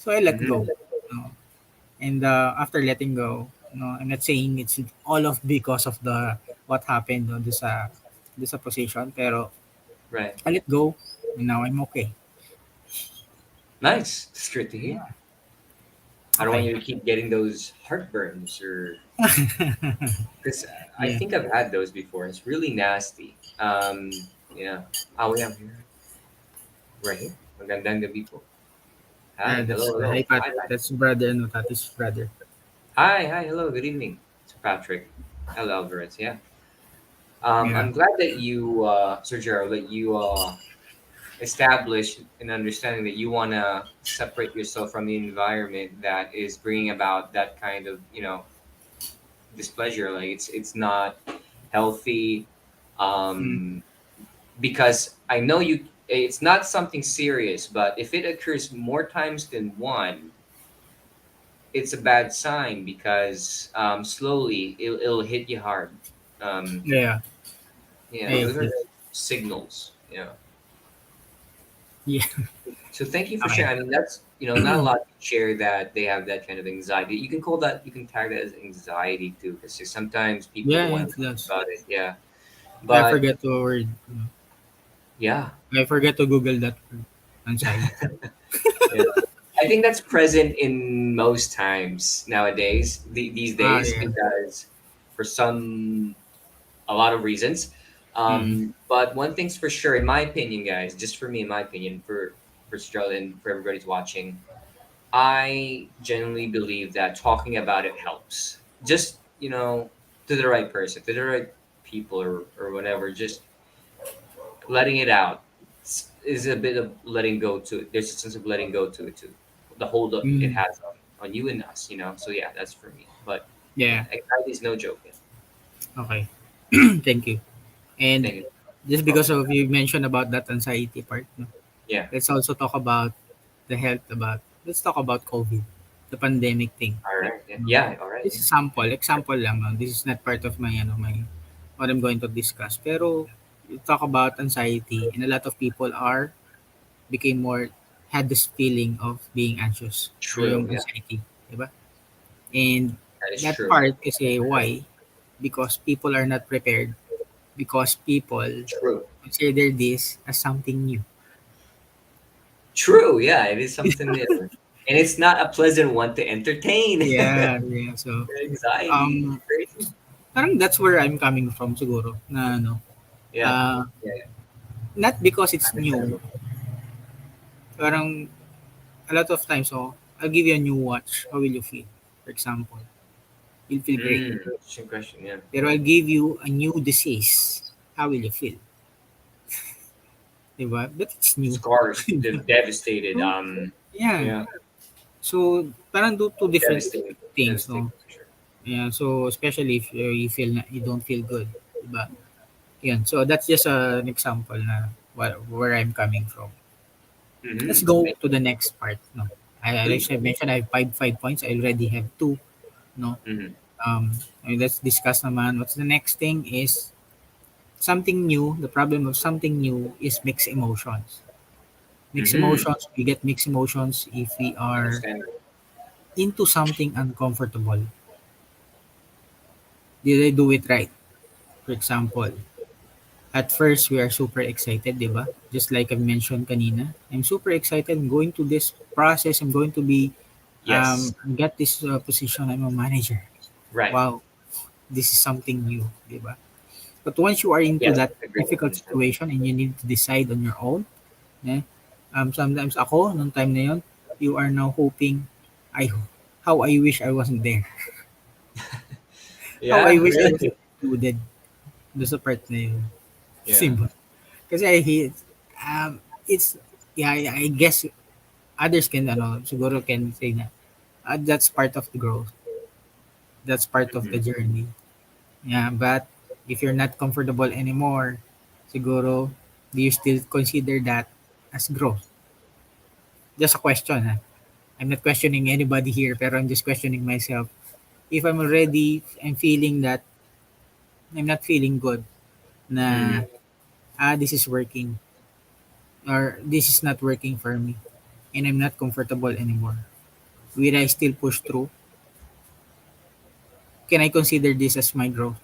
[SPEAKER 2] So I let
[SPEAKER 1] Hmm.
[SPEAKER 2] go. No? And after letting go, no, I'm not saying it's all of because of the what happened on this position, pero
[SPEAKER 1] Right.
[SPEAKER 2] I let go and now I'm okay.
[SPEAKER 1] Nice. It's great to hear.
[SPEAKER 2] Yeah.
[SPEAKER 1] I don't want
[SPEAKER 2] Okay.
[SPEAKER 1] you to keep getting those heartburns or because I
[SPEAKER 2] Yeah.
[SPEAKER 1] think I've had those before. It's really nasty. Yeah. Oh, yeah. I'm here. Right here. Magandang gabi po. Hi.
[SPEAKER 2] That's
[SPEAKER 1] Hello.
[SPEAKER 2] hi
[SPEAKER 1] Hello.
[SPEAKER 2] Pat.
[SPEAKER 1] Hi. Hi.
[SPEAKER 2] That's brother no Tati's brother.
[SPEAKER 1] Hi. Hi. Hello. Good evening. It's Patrick. Hello, Alvarez. Yeah.
[SPEAKER 2] Yeah.
[SPEAKER 1] I'm glad that you, Sir Gerald, that you establish an understanding that you want to separate yourself from the environment that is bringing about that kind of displeasure. Like it's not healthy,
[SPEAKER 2] Mm.
[SPEAKER 1] um, because I know you. It's not something serious, but if it occurs more times than one, it's a bad sign because slowly it'll hit you hard. Um,
[SPEAKER 2] Yeah. I
[SPEAKER 1] yeah, those are
[SPEAKER 2] agree.
[SPEAKER 1] signals. Yeah.
[SPEAKER 2] Yeah.
[SPEAKER 1] So thank you for
[SPEAKER 2] Okay.
[SPEAKER 1] sharing. I mean, that's not a lot to share that they have that kind of anxiety. You can call that, you can tag that as anxiety too, because sometimes people
[SPEAKER 2] Yeah,
[SPEAKER 1] don't
[SPEAKER 2] yeah,
[SPEAKER 1] want
[SPEAKER 2] it
[SPEAKER 1] to talk
[SPEAKER 2] does.
[SPEAKER 1] about it. Yeah,
[SPEAKER 2] I
[SPEAKER 1] but
[SPEAKER 2] forget to word.
[SPEAKER 1] yeah,
[SPEAKER 2] I forget to Google that word. Anxiety.
[SPEAKER 1] yeah. I think that's present in most times nowadays, these
[SPEAKER 2] Ah,
[SPEAKER 1] days,
[SPEAKER 2] yeah.
[SPEAKER 1] because for a lot of reasons.
[SPEAKER 2] Mm.
[SPEAKER 1] But one thing's for sure, in my opinion, guys, just for me, in my opinion, for Stroll and for everybody's watching, I genuinely believe that talking about it helps. Just, to the right person, to the right people or whatever, just letting it out is a bit of letting go to it. There's a sense of letting go to it too. The hold up it
[SPEAKER 2] Mm.
[SPEAKER 1] has on you and us. So yeah, that's for me. But yeah,
[SPEAKER 2] Yeah.
[SPEAKER 1] anxiety is no joke. Yeah.
[SPEAKER 2] Okay. Thank you. And
[SPEAKER 1] Thank you. No
[SPEAKER 2] just because
[SPEAKER 1] problem.
[SPEAKER 2] of you mentioned about that anxiety part, no?
[SPEAKER 1] Yeah.
[SPEAKER 2] Let's also talk about the health about let's talk about COVID, the pandemic thing.
[SPEAKER 1] All right. Yeah.
[SPEAKER 2] No?
[SPEAKER 1] Yeah. All right.
[SPEAKER 2] This
[SPEAKER 1] Yeah.
[SPEAKER 2] is example lang. No? This is not part of my what I'm going to discuss. Pero you talk about anxiety and a lot of people became more had this feeling of being anxious or
[SPEAKER 1] True.
[SPEAKER 2] yung
[SPEAKER 1] Yeah.
[SPEAKER 2] anxiety, di ba? And
[SPEAKER 1] That is
[SPEAKER 2] that
[SPEAKER 1] true.
[SPEAKER 2] part kasi why? Because people are not prepared because people
[SPEAKER 1] True.
[SPEAKER 2] consider this as something new.
[SPEAKER 1] True. Yeah. It is something new. And it's not a pleasant one to entertain.
[SPEAKER 2] Yeah, yeah. So,
[SPEAKER 1] Anxiety.
[SPEAKER 2] um,
[SPEAKER 1] Crazy.
[SPEAKER 2] parang that's where I'm coming from siguro na ano,
[SPEAKER 1] Yeah.
[SPEAKER 2] uh,
[SPEAKER 1] Yeah. Yeah.
[SPEAKER 2] not because it's new,
[SPEAKER 1] Understandable.
[SPEAKER 2] parang a lot of times, so I'll give you a new watch, how will you feel? For example, you'll feel great.
[SPEAKER 1] Interesting question. Yeah.
[SPEAKER 2] Pero I'll give you a new disease, how will you feel? Diba? But it's new.
[SPEAKER 1] Scars. Devastated.
[SPEAKER 2] So, yeah.
[SPEAKER 1] Yeah.
[SPEAKER 2] So, parang two different
[SPEAKER 1] Devastating.
[SPEAKER 2] things,
[SPEAKER 1] Devastating
[SPEAKER 2] no?
[SPEAKER 1] for sure.
[SPEAKER 2] Yeah, so especially if you feel na you don't feel good, diba? Yan. So that's just an example na where I'm coming from. Let's go to the next part, no? Like
[SPEAKER 1] Please.
[SPEAKER 2] I mentioned, I have five points. I already have two, no?
[SPEAKER 1] Mm-hmm.
[SPEAKER 2] Let's discuss naman. What's the next thing is something new. The problem of something new is mixed emotions. Mixed
[SPEAKER 1] Mm-hmm.
[SPEAKER 2] emotions, we get mixed emotions if we are
[SPEAKER 1] Understandable.
[SPEAKER 2] into something uncomfortable. Did I do it right? For example, at first we are super excited, di ba? Just like I mentioned kanina, I'm super excited. I'm going to this process. I'm going to be
[SPEAKER 1] Yes.
[SPEAKER 2] get this position. I'm a manager.
[SPEAKER 1] Right.
[SPEAKER 2] Wow, this is something new, di ba? But once you are into
[SPEAKER 1] Yes.
[SPEAKER 2] that
[SPEAKER 1] Agreed.
[SPEAKER 2] difficult
[SPEAKER 1] Understand.
[SPEAKER 2] situation and you need to decide on your own, eh, sometimes ako, nung time na yun, you are now hoping, I, how I wish I wasn't there. How I
[SPEAKER 1] Yeah.
[SPEAKER 2] wish I was
[SPEAKER 1] Really.
[SPEAKER 2] included do sa part na yun.
[SPEAKER 1] Yeah.
[SPEAKER 2] Diba? Kasi I hate, it's, yeah, I guess others can, siguro can say na, that's part of the growth. That's part of
[SPEAKER 1] Mm-hmm.
[SPEAKER 2] the journey. Yeah, but if you're not comfortable anymore, siguro, do you still consider that as growth? Just a question, ha? I'm not questioning anybody here, pero I'm just questioning myself. If I'm feeling that I'm not feeling good,
[SPEAKER 1] Mm-hmm.
[SPEAKER 2] na, this is working, or this is not working for me, and I'm not comfortable anymore. Will I still push through? Can I consider this as my growth?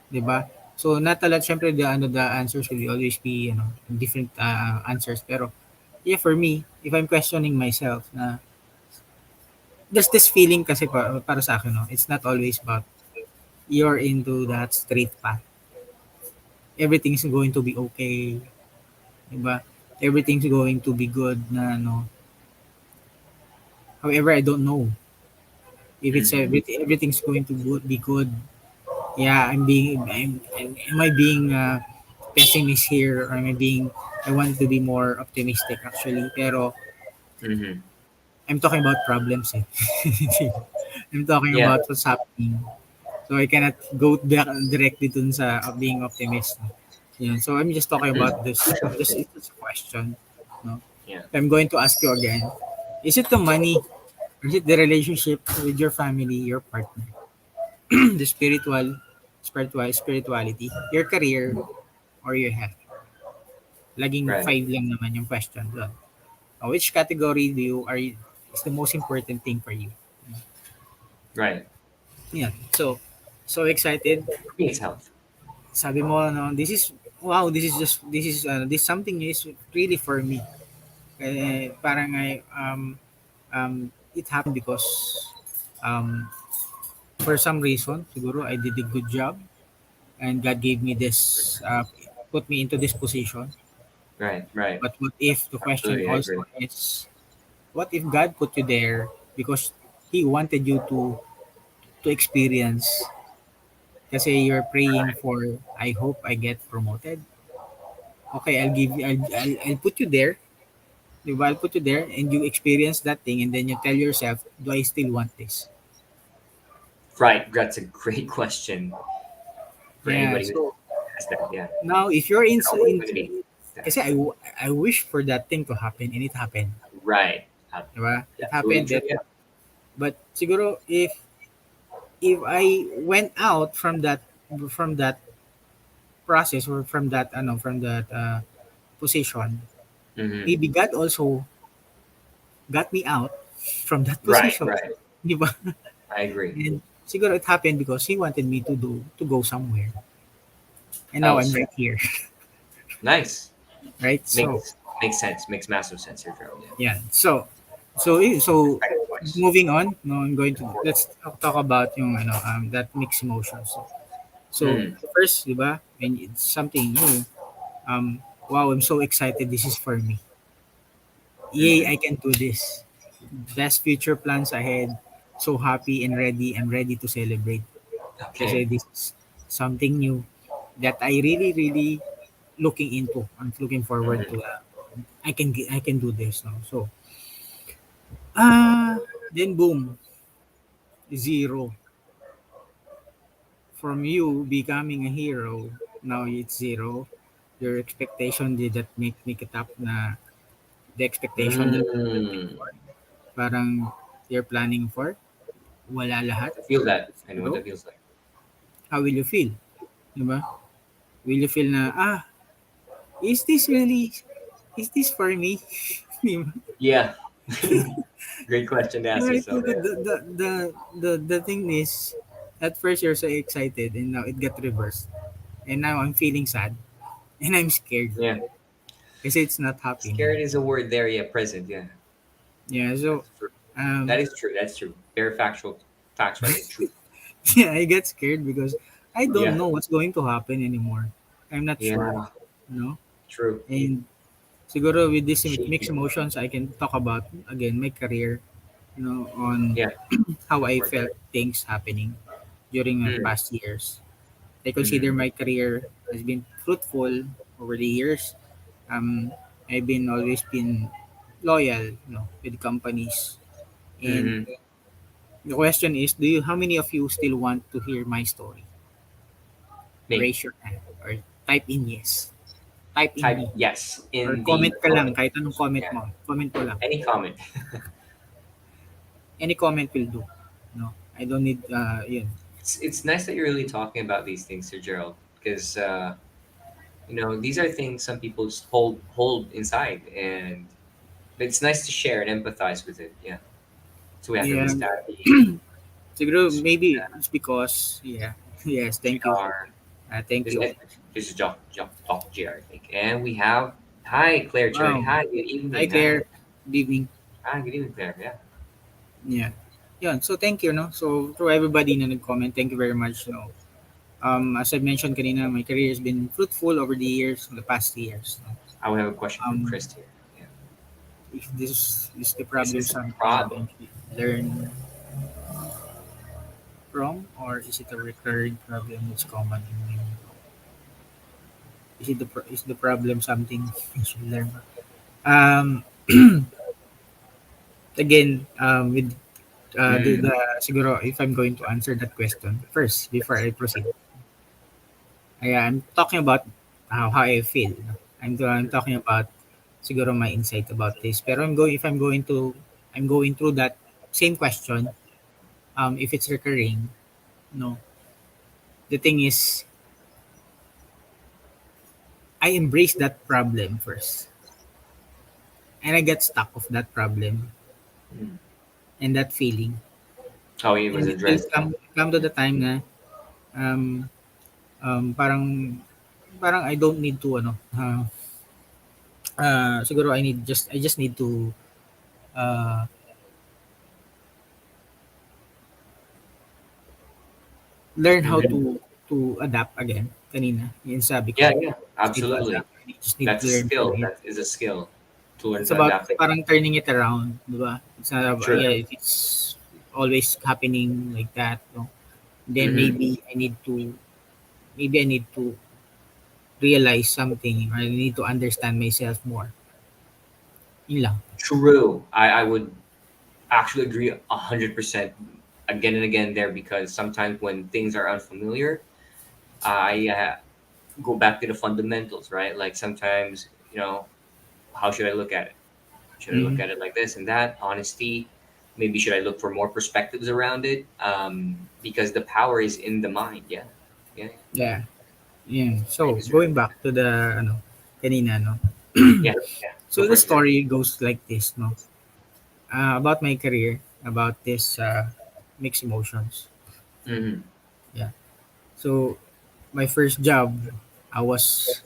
[SPEAKER 2] 'Di ba? So not a lot, syempre the answers will always be, different answers, pero yeah, for me, if I'm questioning myself na there's this feeling kasi para sa akin, no, it's not always about you're into that straight path. Everything's going to be okay, 'di ba? Everything's going to be good na no. However, I don't know if
[SPEAKER 1] Mm-hmm.
[SPEAKER 2] everything's going to be good. Yeah, am I being pessimist here, or am I being, I want to be more optimistic actually, pero
[SPEAKER 1] Mm-hmm.
[SPEAKER 2] I'm talking about problems, eh. I'm talking
[SPEAKER 1] Yeah.
[SPEAKER 2] about what's happening. So I cannot go back directly dun sa being optimistic. Yun. So I'm just talking about this. Just it's a question. No?
[SPEAKER 1] Yeah.
[SPEAKER 2] I'm going to ask you again. Is it the money, or is it the relationship with your family, your partner, the spirituality, your career, or your health? Laging
[SPEAKER 1] Right.
[SPEAKER 2] 5 lang naman yung question doon. Which category is the most important thing for you?
[SPEAKER 1] Right.
[SPEAKER 2] Yeah. So, so excited.
[SPEAKER 1] For me, it's health.
[SPEAKER 2] Sabi mo, no, this is, wow, this something is really for me. Parang it happened because, um, for some reason, siguro I did a good job and God gave me this, put me into this position.
[SPEAKER 1] Right. Right.
[SPEAKER 2] But what if the question
[SPEAKER 1] Absolutely. I agree.
[SPEAKER 2] also is, what if God put you there because He wanted you to experience, kasi you're praying for, I hope I get promoted. Okay, I'll give you, I'll put you there. Di ba? I'll put you there and you experience that thing and then you tell yourself, do I still want this?
[SPEAKER 1] Right. That's a great question for
[SPEAKER 2] Yeah,
[SPEAKER 1] anybody who
[SPEAKER 2] so
[SPEAKER 1] has that. Yeah.
[SPEAKER 2] now if you're
[SPEAKER 1] An opportunity. That.
[SPEAKER 2] kasi I wish for that thing to happen and it happened.
[SPEAKER 1] Right.
[SPEAKER 2] Di ba? It
[SPEAKER 1] Absolutely
[SPEAKER 2] happened
[SPEAKER 1] true.
[SPEAKER 2] that,
[SPEAKER 1] Yeah.
[SPEAKER 2] but siguro if I went out from that process, or from that position,
[SPEAKER 1] Mm-hmm.
[SPEAKER 2] maybe God also got me out from that
[SPEAKER 1] Right.
[SPEAKER 2] position.
[SPEAKER 1] Right.
[SPEAKER 2] Di ba?
[SPEAKER 1] I agree.
[SPEAKER 2] And siguro it happened because he wanted me to go somewhere. And now I'm
[SPEAKER 1] Else.
[SPEAKER 2] right here.
[SPEAKER 1] Nice.
[SPEAKER 2] Right? So
[SPEAKER 1] Makes Makes sense. Makes massive sense here, Gerald. Yeah.
[SPEAKER 2] Yeah. So
[SPEAKER 1] Respect choice.
[SPEAKER 2] moving on. No, I'm going to let's talk about yung that mixed emotions. So
[SPEAKER 1] Mm.
[SPEAKER 2] first, di ba, when it's something new, wow, I'm so excited. This is for me. Yay,
[SPEAKER 1] Mm-hmm.
[SPEAKER 2] I can do this. Best future plans ahead. So happy and ready. I'm ready to celebrate. Kasi
[SPEAKER 1] Okay.
[SPEAKER 2] this is something new that I really, really looking into. I'm looking forward
[SPEAKER 1] Mm-hmm.
[SPEAKER 2] to. I can do this. No? So, then boom, zero. From you becoming a hero, now it's zero. Your expectation did that make it up na the expectation that you had
[SPEAKER 1] Mm.
[SPEAKER 2] before. Parang you're planning for, wala lahat.
[SPEAKER 1] I feel that. I know what
[SPEAKER 2] Zero.
[SPEAKER 1] that feels like.
[SPEAKER 2] How will you feel? Diba? Will you feel na, is this really, is this for me? Diba?
[SPEAKER 1] Yeah. Great question to ask
[SPEAKER 2] Right?
[SPEAKER 1] yourself. Yeah.
[SPEAKER 2] The thing is, at first you're so excited and now it got reversed. And now I'm feeling sad and I'm scared
[SPEAKER 1] Yeah.
[SPEAKER 2] kasi it's not happening.
[SPEAKER 1] Scared is a word there. Yeah. Present. Yeah.
[SPEAKER 2] Yeah, so
[SPEAKER 1] That's true. That
[SPEAKER 2] um,
[SPEAKER 1] is true. That's true. Very factual facts right there. Truth.
[SPEAKER 2] yeah, I get scared because I don't
[SPEAKER 1] Yeah.
[SPEAKER 2] know what's going to happen anymore. I'm not sure,
[SPEAKER 1] Yeah.
[SPEAKER 2] you know.
[SPEAKER 1] True.
[SPEAKER 2] And siguro with this mixed
[SPEAKER 1] Shaky.
[SPEAKER 2] emotions, I can talk about again my career, on
[SPEAKER 1] Yeah.
[SPEAKER 2] how I
[SPEAKER 1] Work
[SPEAKER 2] felt
[SPEAKER 1] there.
[SPEAKER 2] things happening during my
[SPEAKER 1] Mm.
[SPEAKER 2] past years. I consider
[SPEAKER 1] Mm.
[SPEAKER 2] my career has been fruitful over the years. Um, I've been always been loyal, with companies. And
[SPEAKER 1] Mm-hmm.
[SPEAKER 2] the question is, do you? How many of you still want to hear my story?
[SPEAKER 1] Me.
[SPEAKER 2] Raise your hand or type in yes. Type in
[SPEAKER 1] Type
[SPEAKER 2] me.
[SPEAKER 1] yes
[SPEAKER 2] Or
[SPEAKER 1] in the
[SPEAKER 2] comment ka lang,
[SPEAKER 1] comment
[SPEAKER 2] kahit anong
[SPEAKER 1] section.
[SPEAKER 2] comment
[SPEAKER 1] Yeah.
[SPEAKER 2] mo. Comment mo lang.
[SPEAKER 1] Any comment.
[SPEAKER 2] Any comment will do. No, I don't need, yun.
[SPEAKER 1] It's nice that you're really talking about these things, Sir Gerald, because these are things some people just hold inside, and but it's nice to share and empathize with it. Yeah. So we have
[SPEAKER 2] Yeah,
[SPEAKER 1] Miss Daddy,
[SPEAKER 2] siguro
[SPEAKER 1] Miss
[SPEAKER 2] maybe
[SPEAKER 1] Rita,
[SPEAKER 2] it's because, yeah, yes, thank you.
[SPEAKER 1] JR.
[SPEAKER 2] Thank
[SPEAKER 1] There's
[SPEAKER 2] you.
[SPEAKER 1] this is Dr. JR, I think, and we have hi Claire Cherry.
[SPEAKER 2] Wow.
[SPEAKER 1] Hi, good
[SPEAKER 2] Hi,
[SPEAKER 1] evening. Hi,
[SPEAKER 2] Claire. Good evening.
[SPEAKER 1] hi, good evening, Claire. Yeah.
[SPEAKER 2] Yeah. Yun. So, thank you, no? So, to everybody na nag-comment, thank you very much, no? As I mentioned kanina, my career has been fruitful over the years, the past years. No?
[SPEAKER 1] I will have a question from
[SPEAKER 2] Um,
[SPEAKER 1] Chris here. Yeah.
[SPEAKER 2] if this is the
[SPEAKER 1] Is
[SPEAKER 2] problem
[SPEAKER 1] this a
[SPEAKER 2] something you
[SPEAKER 1] problem?
[SPEAKER 2] eventually learn from, or is it a recurring problem that's common in you? Is the problem something you should learn from? Um, again, with
[SPEAKER 1] Mm.
[SPEAKER 2] siguro if I'm going to answer that question first before I proceed, I'm talking about how I feel. No? I'm talking about siguro my insight about this. Pero I'm going through that same question. If it's recurring, no. The thing is, I embrace that problem first, and I get stuck of that problem
[SPEAKER 1] Mm.
[SPEAKER 2] and that feeling,
[SPEAKER 1] How he was
[SPEAKER 2] and it will
[SPEAKER 1] addressed.
[SPEAKER 2] come to
[SPEAKER 1] Yeah.
[SPEAKER 2] the time na um, parang I don't need to siguro I just need to uh, learn how
[SPEAKER 1] Mhm.
[SPEAKER 2] to adapt again. Kanina, yung sabi
[SPEAKER 1] Yeah,
[SPEAKER 2] ko,
[SPEAKER 1] yeah,
[SPEAKER 2] just need to
[SPEAKER 1] absolutely.
[SPEAKER 2] adapt. I just need to
[SPEAKER 1] That's a
[SPEAKER 2] learn from
[SPEAKER 1] skill.
[SPEAKER 2] it.
[SPEAKER 1] That is a skill to learn
[SPEAKER 2] It's
[SPEAKER 1] to
[SPEAKER 2] about
[SPEAKER 1] adapt again.
[SPEAKER 2] parang turning it around, di ba? It's not about,
[SPEAKER 1] True.
[SPEAKER 2] yeah, if it's always happening like that, no? Then
[SPEAKER 1] Hmm.
[SPEAKER 2] maybe I need to realize something, or I need to understand myself more. Yun lang.
[SPEAKER 1] True. I would actually agree 100% again and again there because sometimes when things are unfamiliar, I go back to the fundamentals, right? Like sometimes, how should I look at it? Should I look
[SPEAKER 2] Mhm.
[SPEAKER 1] at it like this and that? Honesty. Maybe should I look for more perspectives around it? Because the power is in the mind. Yeah. Yeah.
[SPEAKER 2] Yeah. Yeah.
[SPEAKER 1] Thank
[SPEAKER 2] So,
[SPEAKER 1] you, sir.
[SPEAKER 2] going back to the kanina, no?
[SPEAKER 1] Yeah. Yeah. Go
[SPEAKER 2] So
[SPEAKER 1] for
[SPEAKER 2] the
[SPEAKER 1] it, sir.
[SPEAKER 2] story goes like this, no? About my career, about this mixed emotions.
[SPEAKER 1] Mm-hmm.
[SPEAKER 2] Yeah. So my first job, I was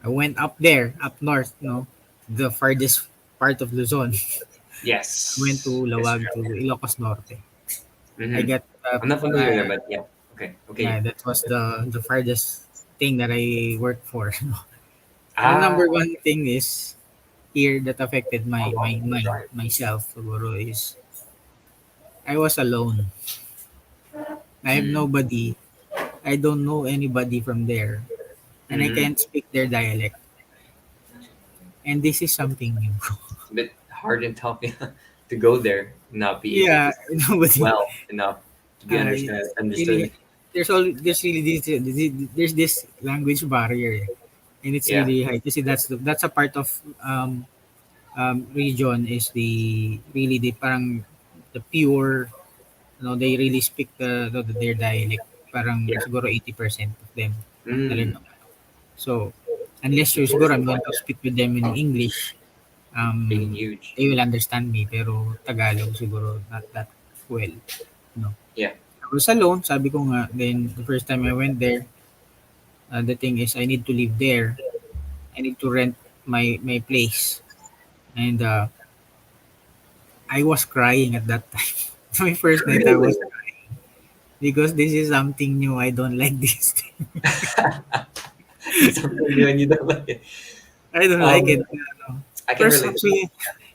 [SPEAKER 2] I went up there, up north, the farthest part of Luzon. I went to
[SPEAKER 1] Yes. Yes,
[SPEAKER 2] Lawag to
[SPEAKER 1] true.
[SPEAKER 2] Ilocos Norte. I
[SPEAKER 1] Mm-hmm.
[SPEAKER 2] got
[SPEAKER 1] I'm not familiar there, but yeah. Okay. Okay.
[SPEAKER 2] yeah, that was the farthest thing that I worked for. And the
[SPEAKER 1] Ah,
[SPEAKER 2] number one thing is here that affected
[SPEAKER 1] how long
[SPEAKER 2] my
[SPEAKER 1] did you
[SPEAKER 2] mind,
[SPEAKER 1] drive?
[SPEAKER 2] myself, siguro, is I was alone. I have
[SPEAKER 1] Mm.
[SPEAKER 2] nobody. I don't know anybody from there, and I
[SPEAKER 1] Mm-hmm.
[SPEAKER 2] can't speak their dialect. And this is something new.
[SPEAKER 1] It's a bit hard and tough, yeah, to go there and not be able to
[SPEAKER 2] Yeah,
[SPEAKER 1] speak
[SPEAKER 2] nobody.
[SPEAKER 1] well enough to be understood.
[SPEAKER 2] Really, there's really there's this language barrier, and it's
[SPEAKER 1] Yeah.
[SPEAKER 2] really high. Kasi that's a part of region is the really the parang the pure, they really speak their dialect. Parang
[SPEAKER 1] Yeah.
[SPEAKER 2] siguro 80% of them
[SPEAKER 1] Mm.
[SPEAKER 2] talaga. So, unless you siguro I'm going to speak with them in English,
[SPEAKER 1] Big and
[SPEAKER 2] um,
[SPEAKER 1] huge.
[SPEAKER 2] they will understand me. Pero Tagalog siguro not that well. No.
[SPEAKER 1] Yeah.
[SPEAKER 2] I was alone, sabi ko nga. Then, the first time I went there, the thing is, I need to live there. I need to rent my place. And I was crying at that time. My first night, I
[SPEAKER 1] Really?
[SPEAKER 2] was because this is something new. I don't like this thing.
[SPEAKER 1] Something new and you don't like it.
[SPEAKER 2] I don't like
[SPEAKER 1] Um,
[SPEAKER 2] it.
[SPEAKER 1] I can
[SPEAKER 2] First,
[SPEAKER 1] relate to that.
[SPEAKER 2] actually,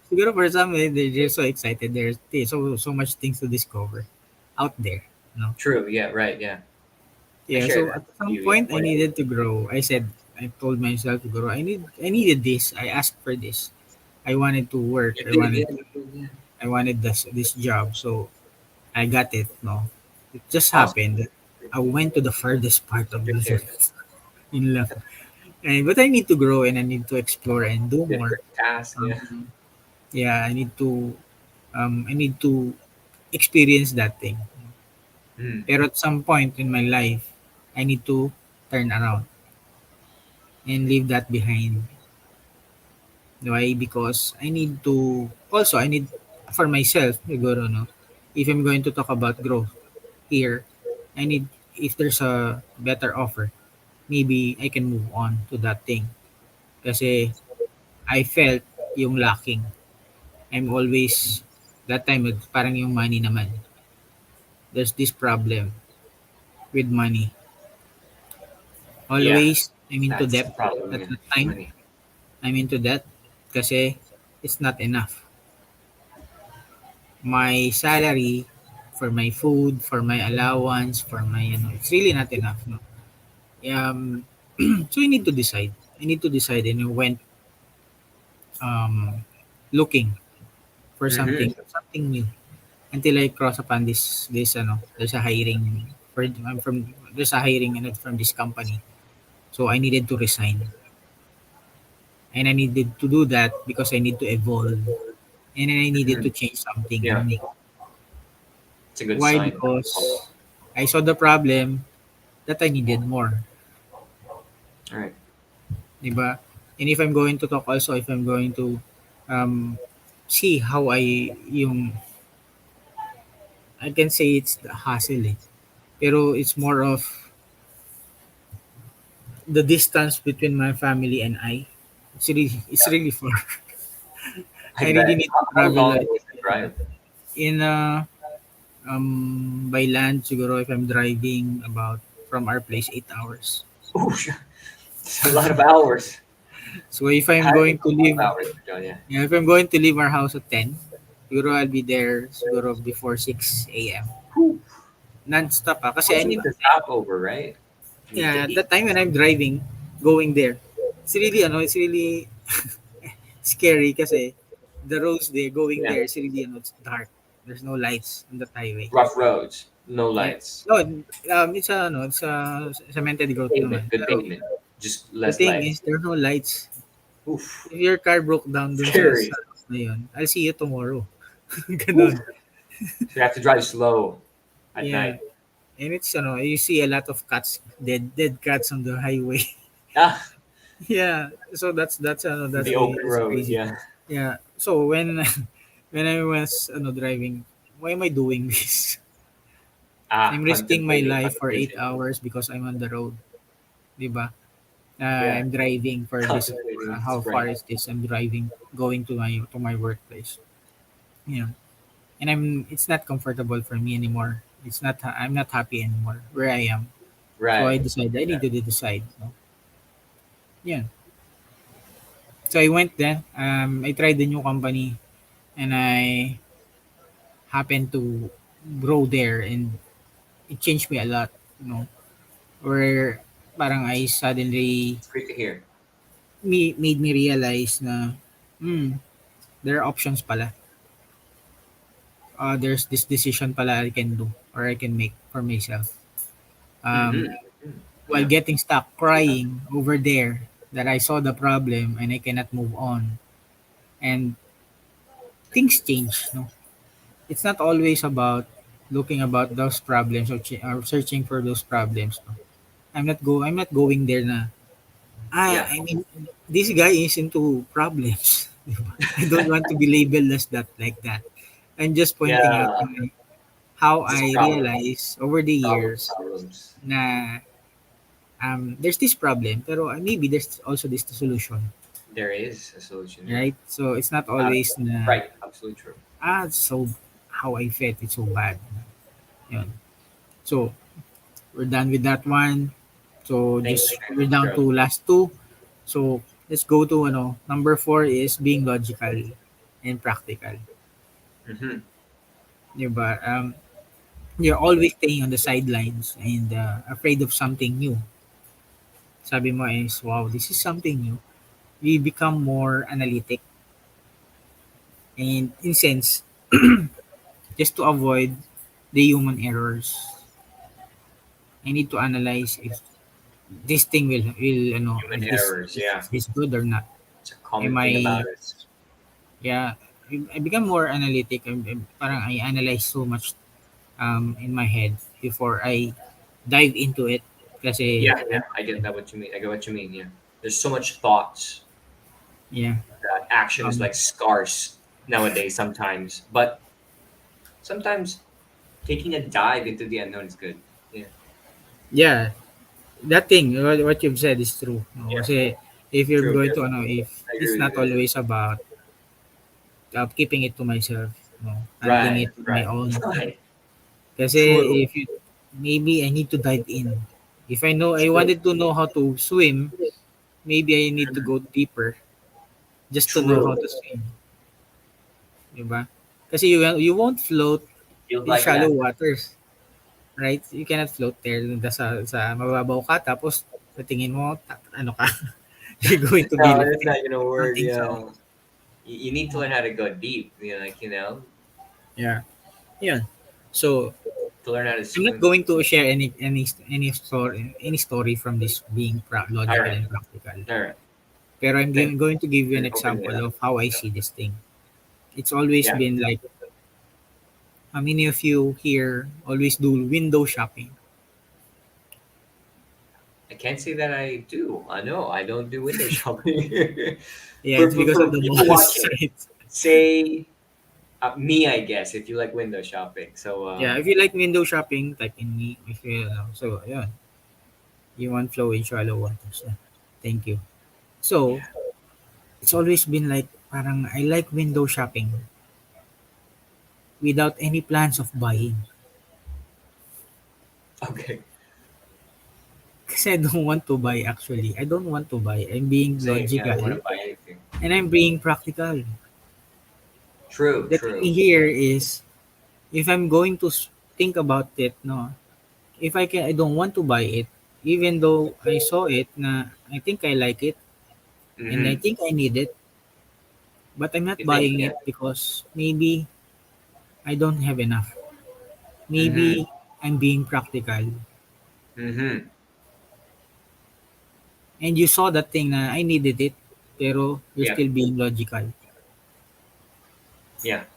[SPEAKER 2] siguro for some, they're so excited. There's so much things to discover out there. No.
[SPEAKER 1] True. Yeah. Right. Yeah. I
[SPEAKER 2] Yeah.
[SPEAKER 1] share
[SPEAKER 2] So
[SPEAKER 1] that
[SPEAKER 2] at some
[SPEAKER 1] view. Yeah.
[SPEAKER 2] point, I needed to grow. I told myself to grow. I needed this. I asked for this. I wanted to work.
[SPEAKER 1] You did. Yeah. You did, yeah.
[SPEAKER 2] I wanted this job. So I got it. No, it just
[SPEAKER 1] Awesome.
[SPEAKER 2] happened that I went to the furthest part of
[SPEAKER 1] Good
[SPEAKER 2] Luzon
[SPEAKER 1] there.
[SPEAKER 2] in love. And but I need to grow and I need to explore and do more.
[SPEAKER 1] Different task. Yeah.
[SPEAKER 2] Yeah, I need to experience that thing.
[SPEAKER 1] Mm.
[SPEAKER 2] Pero at some point in my life, I need to turn around and leave that behind. Why? Because I need for myself, siguro, no? If I'm going to talk about growth here, I need, if there's a better offer, maybe I can move on to that thing. Kasi I felt yung lacking. I'm always, that time, parang yung money naman. There's this problem with money.
[SPEAKER 1] Yeah.
[SPEAKER 2] Always, I'm into
[SPEAKER 1] That's the
[SPEAKER 2] debt.
[SPEAKER 1] problem.
[SPEAKER 2] At
[SPEAKER 1] Yeah.
[SPEAKER 2] the time,
[SPEAKER 1] Money.
[SPEAKER 2] I'm into debt kasi it's not enough. My salary for my food, for my allowance, for my, it's really not enough. No? Um, so you need to decide. I need to decide, and I went um, looking for
[SPEAKER 1] Mm-hmm.
[SPEAKER 2] something new until I cross upon this there's a hiring for I'm from there's a hiring from this company. So I needed to resign, and I needed to do that because I need to evolve, and then I needed
[SPEAKER 1] Mm-hmm.
[SPEAKER 2] to change something
[SPEAKER 1] Yeah.
[SPEAKER 2] in me.
[SPEAKER 1] It's a good
[SPEAKER 2] Why?
[SPEAKER 1] sign.
[SPEAKER 2] Because I saw the problem that I needed more,
[SPEAKER 1] All right.
[SPEAKER 2] 'di ba? And if I'm going to talk also, if I'm going to um, see how I can say it's the hassle eh. Pero it's more of the distance between my family and I. It's really far.
[SPEAKER 1] I
[SPEAKER 2] I really
[SPEAKER 1] bet.
[SPEAKER 2] need to
[SPEAKER 1] How
[SPEAKER 2] travel
[SPEAKER 1] long was the drive?
[SPEAKER 2] in by land siguro if I'm driving about from our place 8 hours.
[SPEAKER 1] Oh, it's a lot of hours.
[SPEAKER 2] So if I'm
[SPEAKER 1] Had
[SPEAKER 2] going to leave,
[SPEAKER 1] 12 hours to go. Yeah.
[SPEAKER 2] yeah, if I'm going to leave our house at 10, siguro I'll be there siguro before 6 a.m.
[SPEAKER 1] Whew.
[SPEAKER 2] Non-stop kasi
[SPEAKER 1] Also need to stop over, right? You need to
[SPEAKER 2] yeah,
[SPEAKER 1] eat.
[SPEAKER 2] that time when I'm driving, going there, it's really scary kasi the roads there going
[SPEAKER 1] Yeah.
[SPEAKER 2] there is really it's dark. There's no lights on the highway.
[SPEAKER 1] Rough roads, no
[SPEAKER 2] Yeah.
[SPEAKER 1] lights.
[SPEAKER 2] No, it's a cemented road
[SPEAKER 1] Pavement,
[SPEAKER 2] naman.
[SPEAKER 1] good
[SPEAKER 2] Pero
[SPEAKER 1] pavement. Just
[SPEAKER 2] the
[SPEAKER 1] less
[SPEAKER 2] thing
[SPEAKER 1] lights.
[SPEAKER 2] is, there's no lights.
[SPEAKER 1] Oof.
[SPEAKER 2] If your car broke down dun
[SPEAKER 1] Scary.
[SPEAKER 2] sa road na yun, I'll see you tomorrow.
[SPEAKER 1] Oof.
[SPEAKER 2] Ganon.
[SPEAKER 1] So you have to drive slow at
[SPEAKER 2] Yeah.
[SPEAKER 1] night.
[SPEAKER 2] And it's, you see a lot of cats, dead cats on the highway.
[SPEAKER 1] Ah,
[SPEAKER 2] Yeah. So
[SPEAKER 1] the open
[SPEAKER 2] that's
[SPEAKER 1] road.
[SPEAKER 2] crazy.
[SPEAKER 1] Yeah.
[SPEAKER 2] Yeah. So when when I was driving, why am I doing this?
[SPEAKER 1] Ah,
[SPEAKER 2] I'm risking my
[SPEAKER 1] contemplating,
[SPEAKER 2] life for eight
[SPEAKER 1] contemplation.
[SPEAKER 2] hours because I'm on the road, 'di ba?
[SPEAKER 1] Yeah.
[SPEAKER 2] I'm driving for this.
[SPEAKER 1] Contemplating
[SPEAKER 2] How far
[SPEAKER 1] sprint.
[SPEAKER 2] is this? I'm driving, going to my workplace. Yeah, and it's not comfortable for me anymore. I'm not happy anymore where I am. So I
[SPEAKER 1] Right.
[SPEAKER 2] decided I need
[SPEAKER 1] Right.
[SPEAKER 2] to decide. No? Yeah. So I went there. I tried the new company, and I happened to grow there, and it changed me a lot. You know, where parang I suddenly
[SPEAKER 1] It's great to hear.
[SPEAKER 2] made me realize na there are options pala. There's this decision pala I can do or I can make for myself.
[SPEAKER 1] Mm-hmm.
[SPEAKER 2] Um, while
[SPEAKER 1] Yeah.
[SPEAKER 2] getting stuck crying over there that I saw the problem and I cannot move on. And things change, no? It's not always about looking about those problems or searching for those problems. No? I'm not going there na
[SPEAKER 1] Yeah.
[SPEAKER 2] I mean this guy is into problems. Diba? I don't want to be labeled as that like that. I'm just pointing out
[SPEAKER 1] Yeah.
[SPEAKER 2] how
[SPEAKER 1] Just
[SPEAKER 2] I
[SPEAKER 1] problem.
[SPEAKER 2] realized over the years
[SPEAKER 1] Problems.
[SPEAKER 2] na there's this problem pero maybe there's also this solution,
[SPEAKER 1] There is a solution. Yeah.
[SPEAKER 2] right? So it's not
[SPEAKER 1] Uh,
[SPEAKER 2] always na
[SPEAKER 1] right. Absolutely true.
[SPEAKER 2] so how I felt it's so bad. Yun. So we're done with that one. So
[SPEAKER 1] Thank
[SPEAKER 2] just
[SPEAKER 1] you,
[SPEAKER 2] we're down to
[SPEAKER 1] Charles.
[SPEAKER 2] last two. So let's go to number four is being logical and practical.
[SPEAKER 1] Mm-hmm.
[SPEAKER 2] Diba? You're always staying on the sidelines and afraid of something new. Sabi mo is, wow, this is something new. We become more analytic and in sense, just to avoid the human errors. I need to analyze if this thing
[SPEAKER 1] Human
[SPEAKER 2] if this
[SPEAKER 1] errors.
[SPEAKER 2] is
[SPEAKER 1] Yeah.
[SPEAKER 2] this good or not.
[SPEAKER 1] It's a common
[SPEAKER 2] Am
[SPEAKER 1] thing
[SPEAKER 2] I
[SPEAKER 1] about us.
[SPEAKER 2] yeah, I become more analytic. Parang I analyze so much in my head before I dive into it. Kasi,
[SPEAKER 1] Yeah. Yeah. I get that. What you mean? I get what you mean. Yeah. There's so much thoughts
[SPEAKER 2] yeah,
[SPEAKER 1] that action is
[SPEAKER 2] um,
[SPEAKER 1] like scarce nowadays. Sometimes, but sometimes taking a dive into the unknown is good. Yeah.
[SPEAKER 2] yeah, that thing, what you've said is true. No?
[SPEAKER 1] Yeah.
[SPEAKER 2] Kasi if you're
[SPEAKER 1] True.
[SPEAKER 2] going
[SPEAKER 1] True.
[SPEAKER 2] to, if
[SPEAKER 1] I
[SPEAKER 2] it's
[SPEAKER 1] agree with
[SPEAKER 2] not
[SPEAKER 1] you.
[SPEAKER 2] always about keeping it to myself, no, handling
[SPEAKER 1] Right.
[SPEAKER 2] it on my
[SPEAKER 1] Right.
[SPEAKER 2] own.
[SPEAKER 1] Right.
[SPEAKER 2] Kasi
[SPEAKER 1] True.
[SPEAKER 2] if you, maybe I need to dive in. If I
[SPEAKER 1] True.
[SPEAKER 2] wanted to know how to swim, maybe I need to
[SPEAKER 1] Mhm.
[SPEAKER 2] go deeper just to know how
[SPEAKER 1] True.
[SPEAKER 2] to swim, 'di ba? Kasi you won't float
[SPEAKER 1] Feels
[SPEAKER 2] in
[SPEAKER 1] like
[SPEAKER 2] shallow
[SPEAKER 1] that.
[SPEAKER 2] waters, right? You cannot float there sa mababaw ka tapos sa tingin mo ano ka, you're going to be
[SPEAKER 1] No, it's
[SPEAKER 2] lifted.
[SPEAKER 1] not gonna
[SPEAKER 2] I don't
[SPEAKER 1] work.
[SPEAKER 2] think so.
[SPEAKER 1] Yeah. You need to learn how to go deep.
[SPEAKER 2] Yeah. Yeah. So
[SPEAKER 1] To learn how to
[SPEAKER 2] I'm not
[SPEAKER 1] swim.
[SPEAKER 2] going to share any story from this being
[SPEAKER 1] All
[SPEAKER 2] logical
[SPEAKER 1] right.
[SPEAKER 2] and practical.
[SPEAKER 1] All right.
[SPEAKER 2] Pero I'm
[SPEAKER 1] Thank
[SPEAKER 2] going to give you
[SPEAKER 1] you
[SPEAKER 2] an
[SPEAKER 1] for opening
[SPEAKER 2] example
[SPEAKER 1] it up.
[SPEAKER 2] of how I see this thing. It's always
[SPEAKER 1] Yeah.
[SPEAKER 2] been like how many of you here always do window shopping?
[SPEAKER 1] I can't say that I do. I know I don't do window shopping.
[SPEAKER 2] Yeah,
[SPEAKER 1] for,
[SPEAKER 2] it's
[SPEAKER 1] for,
[SPEAKER 2] because
[SPEAKER 1] for
[SPEAKER 2] of the
[SPEAKER 1] people
[SPEAKER 2] malls,
[SPEAKER 1] watching,
[SPEAKER 2] right?
[SPEAKER 1] say me, I guess, if you like window shopping. So,
[SPEAKER 2] Yeah, if you like window shopping, type in me. If you know, so yeah, you want flow in shallow waters. Yeah. Thank you. So
[SPEAKER 1] yeah.
[SPEAKER 2] it's always been like parang I like window shopping without any plans of buying.
[SPEAKER 1] Okay.
[SPEAKER 2] Kasi I don't want to buy actually. I don't want to buy. I'm being
[SPEAKER 1] Same. Yeah, I don't want
[SPEAKER 2] logical
[SPEAKER 1] to buy anything.
[SPEAKER 2] and I'm being practical.
[SPEAKER 1] True.
[SPEAKER 2] The thing
[SPEAKER 1] True.
[SPEAKER 2] here is if I'm going to think about it, no, if I don't want to buy it, even though I saw it na I think I like it and I
[SPEAKER 1] Mm-hmm.
[SPEAKER 2] think I need it, but I'm not
[SPEAKER 1] You think?
[SPEAKER 2] buying
[SPEAKER 1] Yeah.
[SPEAKER 2] it because maybe I don't have enough.
[SPEAKER 1] Mm-hmm.
[SPEAKER 2] Maybe I'm being practical.
[SPEAKER 1] Mm-hmm.
[SPEAKER 2] And you saw that thing na I needed it, pero you're
[SPEAKER 1] Yeah.
[SPEAKER 2] still being logical.
[SPEAKER 1] Yeah.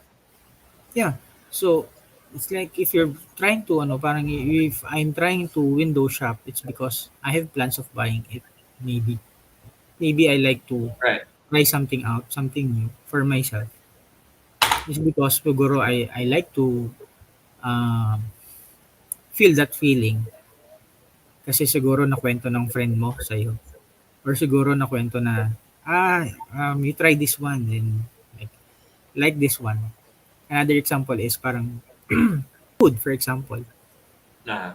[SPEAKER 2] Yeah. So, it's like if you're trying to, parang if I'm trying to window shop, it's because I have plans of buying it. Maybe. Maybe I like to
[SPEAKER 1] Right.
[SPEAKER 2] try something out, something new for myself. It's because siguro I like to um, feel that feeling kasi siguro nakwento ng friend mo sa'yo. or siguro na kwento na, you try this one, then like, this one. Another example is parang food, for example.
[SPEAKER 1] Uh,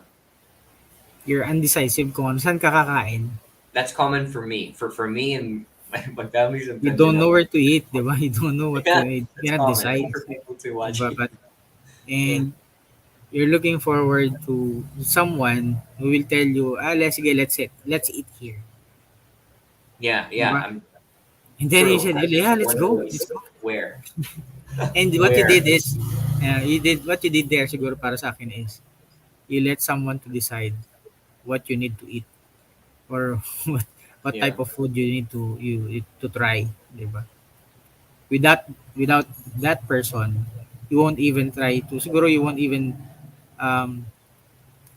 [SPEAKER 2] You're undecisive kung ano saan ka kakain.
[SPEAKER 1] that's common for me. For me and my family
[SPEAKER 2] You
[SPEAKER 1] sometimes,
[SPEAKER 2] don't know where to eat, di ba? You don't know what to
[SPEAKER 1] yeah,
[SPEAKER 2] eat. You
[SPEAKER 1] that's
[SPEAKER 2] cannot
[SPEAKER 1] common. I
[SPEAKER 2] decide,
[SPEAKER 1] think for people to
[SPEAKER 2] di
[SPEAKER 1] watch
[SPEAKER 2] ba?
[SPEAKER 1] it.
[SPEAKER 2] But,
[SPEAKER 1] Yeah,
[SPEAKER 2] and you're looking forward to someone who will tell you, sige, let's eat here.
[SPEAKER 1] yeah,
[SPEAKER 2] Di
[SPEAKER 1] yeah.
[SPEAKER 2] ba?
[SPEAKER 1] I'm
[SPEAKER 2] And then you
[SPEAKER 1] true.
[SPEAKER 2] said,
[SPEAKER 1] I
[SPEAKER 2] yeah,
[SPEAKER 1] just
[SPEAKER 2] let's
[SPEAKER 1] one
[SPEAKER 2] go, let's
[SPEAKER 1] voice.
[SPEAKER 2] go.
[SPEAKER 1] Where?
[SPEAKER 2] And what you
[SPEAKER 1] Where?
[SPEAKER 2] did is, what you did there siguro para sa akin is, you let someone to decide what you need to eat or what
[SPEAKER 1] Yeah,
[SPEAKER 2] type of food you need to try, di ba? Without that person, you won't even try to, siguro you won't even um,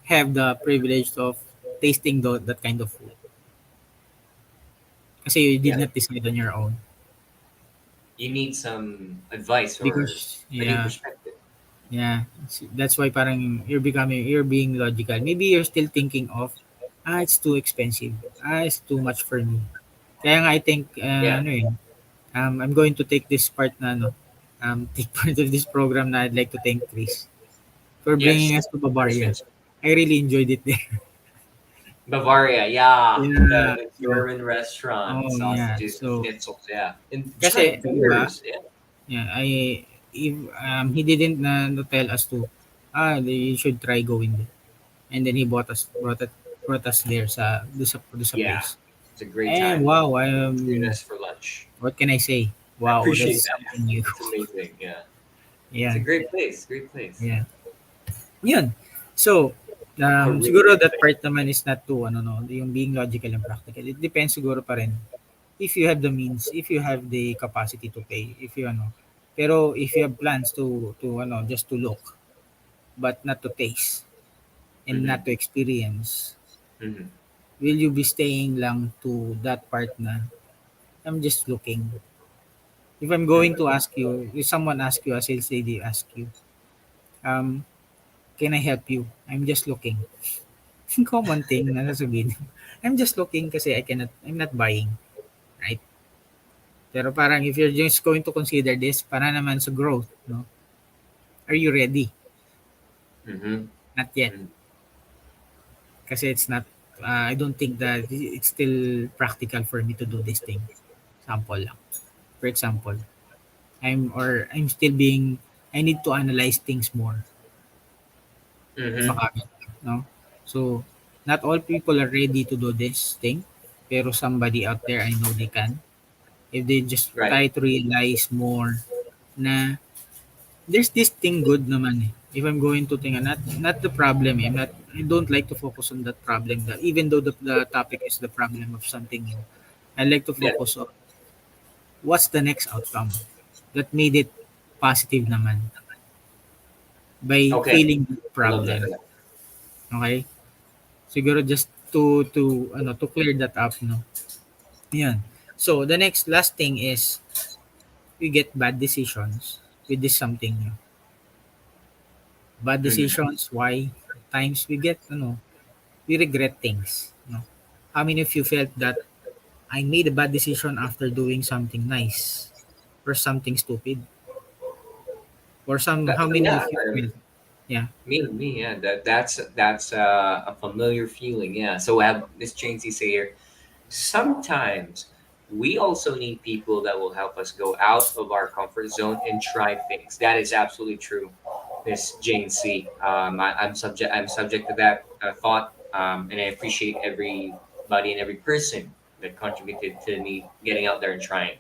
[SPEAKER 2] have the privilege of tasting that kind of food kasi you did
[SPEAKER 1] yeah.
[SPEAKER 2] not decide on your own
[SPEAKER 1] You need some advice or
[SPEAKER 2] because
[SPEAKER 1] a new
[SPEAKER 2] yeah.
[SPEAKER 1] perspective.
[SPEAKER 2] Yeah, that's why parang you're being logical. Maybe you're still thinking of, it's too expensive. It's too much for me. Kaya nga I think,
[SPEAKER 1] Yeah,
[SPEAKER 2] I'm going to take this part na, take part of this program na I'd like to thank Chris for
[SPEAKER 1] yes.
[SPEAKER 2] bringing us to
[SPEAKER 1] Chris
[SPEAKER 2] Bavaria.
[SPEAKER 1] Vincent.
[SPEAKER 2] I really enjoyed it there.
[SPEAKER 1] Bavaria, yeah.
[SPEAKER 2] Yeah,
[SPEAKER 1] The
[SPEAKER 2] so,
[SPEAKER 1] German restaurant,
[SPEAKER 2] oh yeah,
[SPEAKER 1] sausages,
[SPEAKER 2] so,
[SPEAKER 1] schnitzels, yeah. And
[SPEAKER 2] kasi,
[SPEAKER 1] giant
[SPEAKER 2] di ba,
[SPEAKER 1] beers, yeah.
[SPEAKER 2] yeah, if, he didn't no tell us to, you should try going there. And then he brought us there sa
[SPEAKER 1] Yeah.
[SPEAKER 2] place.
[SPEAKER 1] It's a great
[SPEAKER 2] And
[SPEAKER 1] time.
[SPEAKER 2] wow,
[SPEAKER 1] Treating us for lunch.
[SPEAKER 2] what can I say?
[SPEAKER 1] I
[SPEAKER 2] Wow,
[SPEAKER 1] appreciate
[SPEAKER 2] that's
[SPEAKER 1] that.
[SPEAKER 2] something new.
[SPEAKER 1] It's amazing, yeah. It's a
[SPEAKER 2] Yeah,
[SPEAKER 1] great place, great place.
[SPEAKER 2] yeah. Yun. So,
[SPEAKER 1] A really
[SPEAKER 2] siguro
[SPEAKER 1] great
[SPEAKER 2] that
[SPEAKER 1] place.
[SPEAKER 2] part naman is not to, yung being logical and practical. It depends siguro pa rin. If you have the means, if you have the capacity to pay, if you, pero if you have plans just to look, but not to taste, and
[SPEAKER 1] Mm-hmm.
[SPEAKER 2] not to experience,
[SPEAKER 1] Mm-hmm.
[SPEAKER 2] will you be staying lang to that part na, I'm just looking. If I'm going
[SPEAKER 1] Mm-hmm.
[SPEAKER 2] to ask you, if someone ask you, a sales lady ask you, um, can I help you? I'm just looking. Common thing na sasabihin. I'm just looking kasi I'm not buying. Right? Pero parang if you're just going to consider this, para naman sa growth, no? Are you ready?
[SPEAKER 1] Mm-hmm.
[SPEAKER 2] Not yet.
[SPEAKER 1] Mm-hmm.
[SPEAKER 2] Kasi it's not, I don't think that it's still practical for me to do this thing. Sample lang. For example, I'm still being, I need to analyze things more.
[SPEAKER 1] Mm-hmm.
[SPEAKER 2] Baka, no? So, not all people are ready to do this thing, pero somebody out there, I know they can. If they just
[SPEAKER 1] Right.
[SPEAKER 2] try to realize more na there's this thing good naman eh. If I'm going to think, not the problem eh. I don't like to focus on that problem. That even though the topic is the problem of something new, I like to
[SPEAKER 1] Yeah.
[SPEAKER 2] focus on what's the next outcome that made it positive naman by
[SPEAKER 1] Okay.
[SPEAKER 2] feeling the
[SPEAKER 1] I love that.
[SPEAKER 2] problem. Okay? Siguro just to clear that up, no. Yan. So the next last thing is we get bad decisions with this something new. Bad
[SPEAKER 1] Mm-hmm.
[SPEAKER 2] decisions, why? Times we get, we regret things. How many of you felt that I made a bad decision after doing something nice or something stupid? Or how many
[SPEAKER 1] Yeah.
[SPEAKER 2] of you felt, yeah,
[SPEAKER 1] Me, yeah. That's a familiar feeling, yeah. So I have Miss Chainsey say here. Sometimes we also need people that will help us go out of our comfort zone and try things. That is absolutely true, Miss Jane C. I'm subject to that thought, and I appreciate everybody and every person that contributed to me getting out there and trying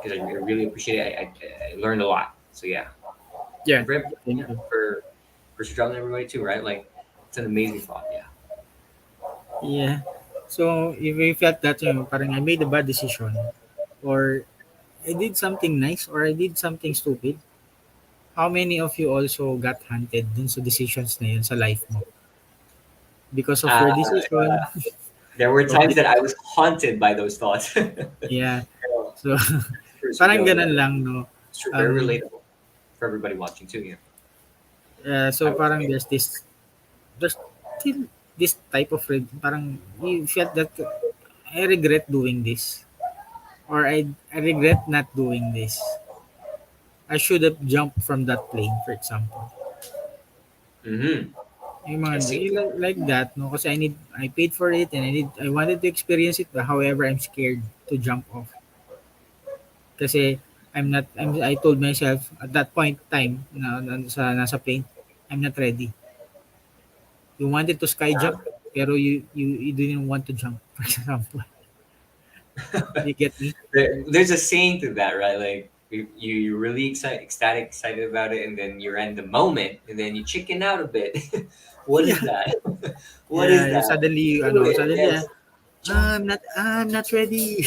[SPEAKER 1] because I really appreciate it. I learned a lot. So yeah,
[SPEAKER 2] yeah,
[SPEAKER 1] and for everybody,
[SPEAKER 2] thank
[SPEAKER 1] yeah,
[SPEAKER 2] you.
[SPEAKER 1] for Struggling everybody too, right? Like it's an amazing thought. Yeah.
[SPEAKER 2] Yeah. So if you felt that, parang I made a bad decision or I did something nice or I did something stupid, how many of you also got hunted dun sa decisions na yun sa life mo? Because of
[SPEAKER 1] Uh,
[SPEAKER 2] your decision,
[SPEAKER 1] there were
[SPEAKER 2] of
[SPEAKER 1] times
[SPEAKER 2] the,
[SPEAKER 1] that I was haunted by those thoughts.
[SPEAKER 2] yeah.
[SPEAKER 1] Yeah,
[SPEAKER 2] So,
[SPEAKER 1] true, Sir
[SPEAKER 2] parang
[SPEAKER 1] Joe, yeah.
[SPEAKER 2] ganun lang, no?
[SPEAKER 1] It's true. Very
[SPEAKER 2] Um,
[SPEAKER 1] relatable for everybody watching too. Yeah,
[SPEAKER 2] so
[SPEAKER 1] I would
[SPEAKER 2] parang
[SPEAKER 1] say.
[SPEAKER 2] there's still this type of parang you felt that I regret doing this, or I regret not doing this. I should have jumped from that plane, for example.
[SPEAKER 1] Mm-hmm.
[SPEAKER 2] Yung
[SPEAKER 1] I
[SPEAKER 2] mga
[SPEAKER 1] see.
[SPEAKER 2] like that, no? Kasi I paid for it and I wanted to experience it, but however, I'm scared to jump off. Kasi I told myself at that point time na nasa plane, I'm not ready. You wanted to sky jump, pero you didn't want to jump, for example. You get me?
[SPEAKER 1] There's a saying to that, right? Like you're really excited about it, and then you're in the moment, and then you chicken out a bit. What is
[SPEAKER 2] Yeah.
[SPEAKER 1] that? What is
[SPEAKER 2] Yeah, you
[SPEAKER 1] that?
[SPEAKER 2] suddenly,
[SPEAKER 1] Do it.
[SPEAKER 2] suddenly,
[SPEAKER 1] Yes. Jump.
[SPEAKER 2] I'm not ready.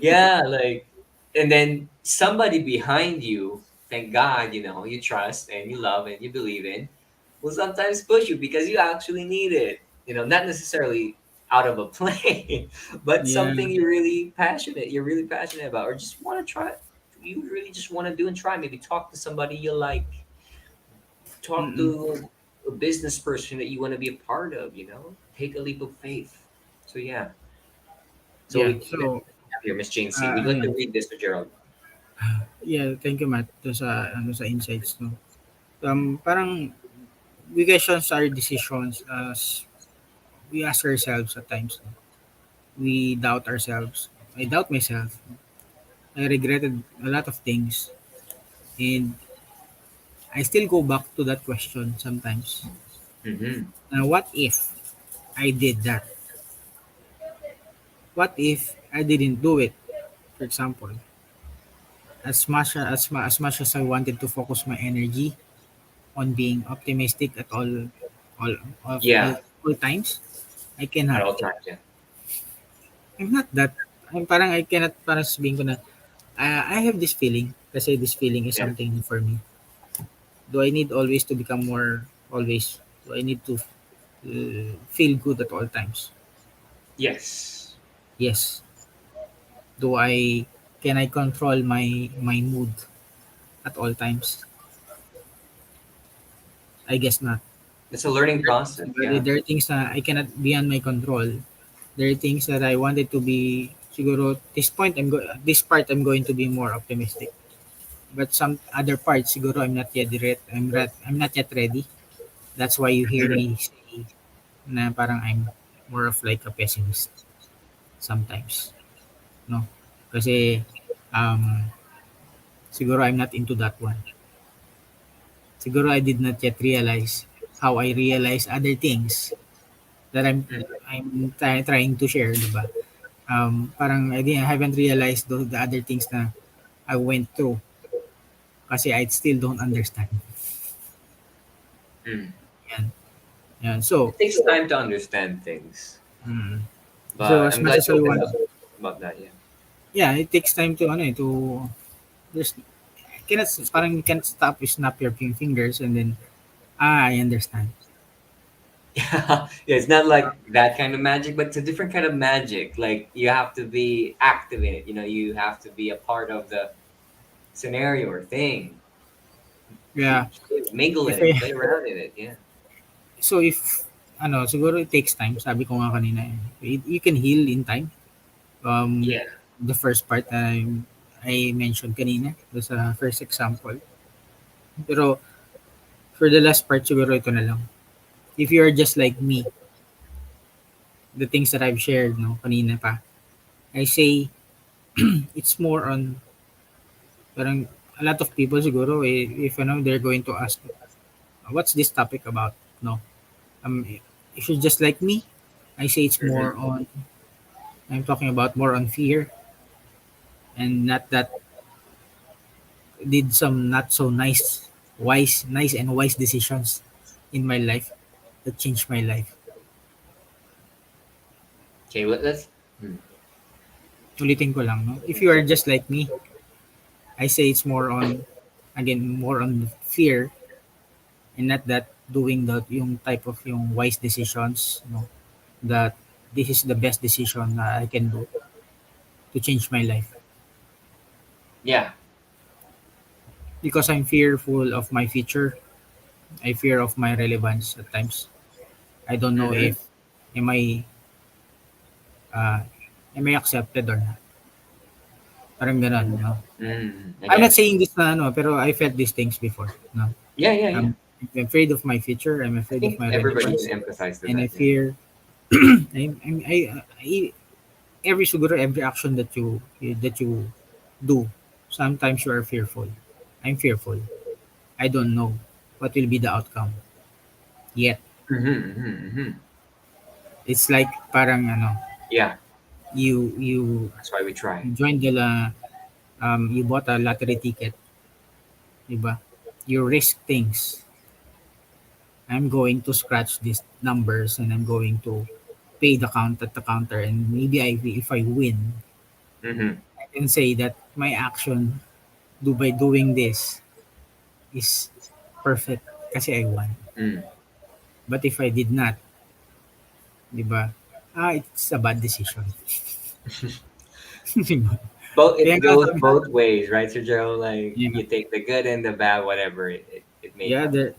[SPEAKER 1] Yeah, like, and then somebody behind you, thank God, you trust and you love and you believe in, will sometimes push you because you actually need it. Not necessarily out of a plane, but
[SPEAKER 2] Yeah.
[SPEAKER 1] something you're really passionate about, or just want to try. You really just want to do and try. Maybe talk to somebody you like, talk
[SPEAKER 2] Mm-mm.
[SPEAKER 1] to a business person that you want to be a part of. Take a leap of faith. So yeah. So
[SPEAKER 2] Yeah.
[SPEAKER 1] we
[SPEAKER 2] So,
[SPEAKER 1] have here, Miss Jane C. We'd
[SPEAKER 2] ano
[SPEAKER 1] like to
[SPEAKER 2] yan?
[SPEAKER 1] read this to Gerald.
[SPEAKER 2] Yeah, thank you, Matt, do sa insights, no? Parang we question our decisions as we ask ourselves at times, no? We doubt ourselves. I doubt myself. I regretted a lot of things, and I still go back to that question sometimes.
[SPEAKER 1] Mm-hmm.
[SPEAKER 2] What if I did that? What if I didn't do it? For example, as much as I wanted to focus my energy on being optimistic at all
[SPEAKER 1] Yeah,
[SPEAKER 2] all times, I
[SPEAKER 1] at
[SPEAKER 2] cannot.
[SPEAKER 1] all times. Yeah.
[SPEAKER 2] I'm not that. I cannot parang sabihin ko na I have this feeling kasi this feeling is
[SPEAKER 1] Yeah.
[SPEAKER 2] something new for me. Do I need always to become more always? Do I need to feel good at all times?
[SPEAKER 1] Yes.
[SPEAKER 2] Yes. Do I can I control my mood at all times? I guess not.
[SPEAKER 1] It's a learning process.
[SPEAKER 2] But
[SPEAKER 1] Yeah.
[SPEAKER 2] there are things na I cannot beyond my control. There are things that I wanted to be siguro this part I'm going to be more optimistic. But some other parts siguro I'm not yet ready. That's why you hear
[SPEAKER 1] Mhm.
[SPEAKER 2] me say na parang I'm more of like a pessimist sometimes, no? Kasi siguro I'm not into that one. Siguro I did not yet realize how I realize other things that
[SPEAKER 1] Mhm.
[SPEAKER 2] trying to share, 'di ba? I haven't realized the other things na I went through kasi I still don't understand.
[SPEAKER 1] Mm.
[SPEAKER 2] Yan. Yan. So,
[SPEAKER 1] It takes time to understand things,
[SPEAKER 2] mm, so
[SPEAKER 1] but
[SPEAKER 2] as
[SPEAKER 1] I'm
[SPEAKER 2] much
[SPEAKER 1] glad
[SPEAKER 2] as
[SPEAKER 1] you
[SPEAKER 2] I
[SPEAKER 1] opened
[SPEAKER 2] want,
[SPEAKER 1] up about that. Yeah.
[SPEAKER 2] yeah, it takes time to there's parang you can't stop you snap your fingers and then I understand.
[SPEAKER 1] Yeah, it's not like that kind of magic, but it's a different kind of magic. Like you have to be active in it. You have to be a part of the scenario or thing.
[SPEAKER 2] Yeah.
[SPEAKER 1] Mingle in
[SPEAKER 2] If
[SPEAKER 1] it,
[SPEAKER 2] I
[SPEAKER 1] play around in it. Yeah.
[SPEAKER 2] so if siguro it takes time. Sabi ko nga kanina, you can heal in time. Um,
[SPEAKER 1] Yeah.
[SPEAKER 2] the first part I mentioned kanina, sa first example. Pero for the last part, siguro ito na lang. If you are just like me, the things that I've shared, no, kanina pa, I say it's more on, parang a lot of people siguro, if they're going to ask, what's this topic about? No. If you're just like me, I say it's more
[SPEAKER 1] Hmm.
[SPEAKER 2] on, I'm talking about more on fear and not that did some not so nice and wise decisions in my life that changed my life.
[SPEAKER 1] Okay. Let's. Hmm.
[SPEAKER 2] Ulitin ko lang, no? If you are just like me, I say it's more on, again, more on fear and not that doing yung type of yung wise decisions, no? That this is the best decision that I can do to change my life.
[SPEAKER 1] Yeah.
[SPEAKER 2] Because I'm fearful of my future. I fear of my relevance at times. I don't know
[SPEAKER 1] Hmm.
[SPEAKER 2] if am I uh, Am I accepted or not? Parang gano'n,
[SPEAKER 1] Mm.
[SPEAKER 2] no?
[SPEAKER 1] I
[SPEAKER 2] I'm not
[SPEAKER 1] get it.
[SPEAKER 2] saying this na ano, pero I felt these things before, no?
[SPEAKER 1] Yeah, yeah, yeah.
[SPEAKER 2] I'm afraid of my future. I'm
[SPEAKER 1] I
[SPEAKER 2] afraid of
[SPEAKER 1] think
[SPEAKER 2] my
[SPEAKER 1] everybody
[SPEAKER 2] relevance,
[SPEAKER 1] can empathize to
[SPEAKER 2] and I
[SPEAKER 1] that. Yeah.
[SPEAKER 2] fear. I every siguro every action that you do, sometimes you are fearful. I'm fearful. I don't know what will be the outcome yet.
[SPEAKER 1] Mm-hmm.
[SPEAKER 2] It's like parang ano,
[SPEAKER 1] Yeah,
[SPEAKER 2] you
[SPEAKER 1] that's why we try.
[SPEAKER 2] join you bought a lottery ticket, di ba? You risk things. I'm going to scratch these numbers and I'm going to pay the count at the counter, and maybe if I win,
[SPEAKER 1] Mm-hmm.
[SPEAKER 2] I can say that my action do by doing this is perfect kasi I won.
[SPEAKER 1] Mm.
[SPEAKER 2] But if I did not, di ba? It's a bad decision. Di ba?
[SPEAKER 1] Both
[SPEAKER 2] Kaya
[SPEAKER 1] it
[SPEAKER 2] nga
[SPEAKER 1] goes
[SPEAKER 2] sabi,
[SPEAKER 1] both ways, right, Sir Joe? Like
[SPEAKER 2] yeah,
[SPEAKER 1] you take the good and the bad, whatever it may
[SPEAKER 2] yeah,
[SPEAKER 1] come. It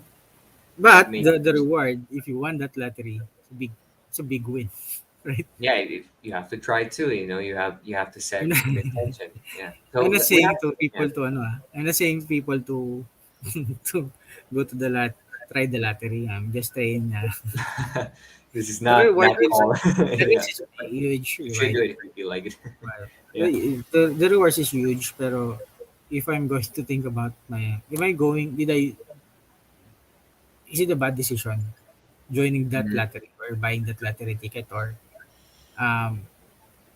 [SPEAKER 2] but
[SPEAKER 1] may
[SPEAKER 2] the reward, if you won that lottery, it's a big win, right?
[SPEAKER 1] yeah. You have to try too. You have to
[SPEAKER 2] I'm
[SPEAKER 1] set
[SPEAKER 2] not,
[SPEAKER 1] an intention. Yeah.
[SPEAKER 2] I'm
[SPEAKER 1] So
[SPEAKER 2] not
[SPEAKER 1] we
[SPEAKER 2] saying
[SPEAKER 1] have
[SPEAKER 2] to
[SPEAKER 1] yeah.
[SPEAKER 2] people to ano I'm not saying people to to go to try the lottery. I'm just saying
[SPEAKER 1] This is
[SPEAKER 2] the
[SPEAKER 1] not
[SPEAKER 2] reward
[SPEAKER 1] that
[SPEAKER 2] is
[SPEAKER 1] call.
[SPEAKER 2] the
[SPEAKER 1] Yeah,
[SPEAKER 2] risk is
[SPEAKER 1] but
[SPEAKER 2] huge,
[SPEAKER 1] you should
[SPEAKER 2] right?
[SPEAKER 1] do it if you feel like it.
[SPEAKER 2] Well,
[SPEAKER 1] Yeah.
[SPEAKER 2] the rewards is huge, pero if I'm going to think about am I going, is it a bad decision joining that
[SPEAKER 1] Mm-hmm.
[SPEAKER 2] lottery or buying that lottery ticket, or um,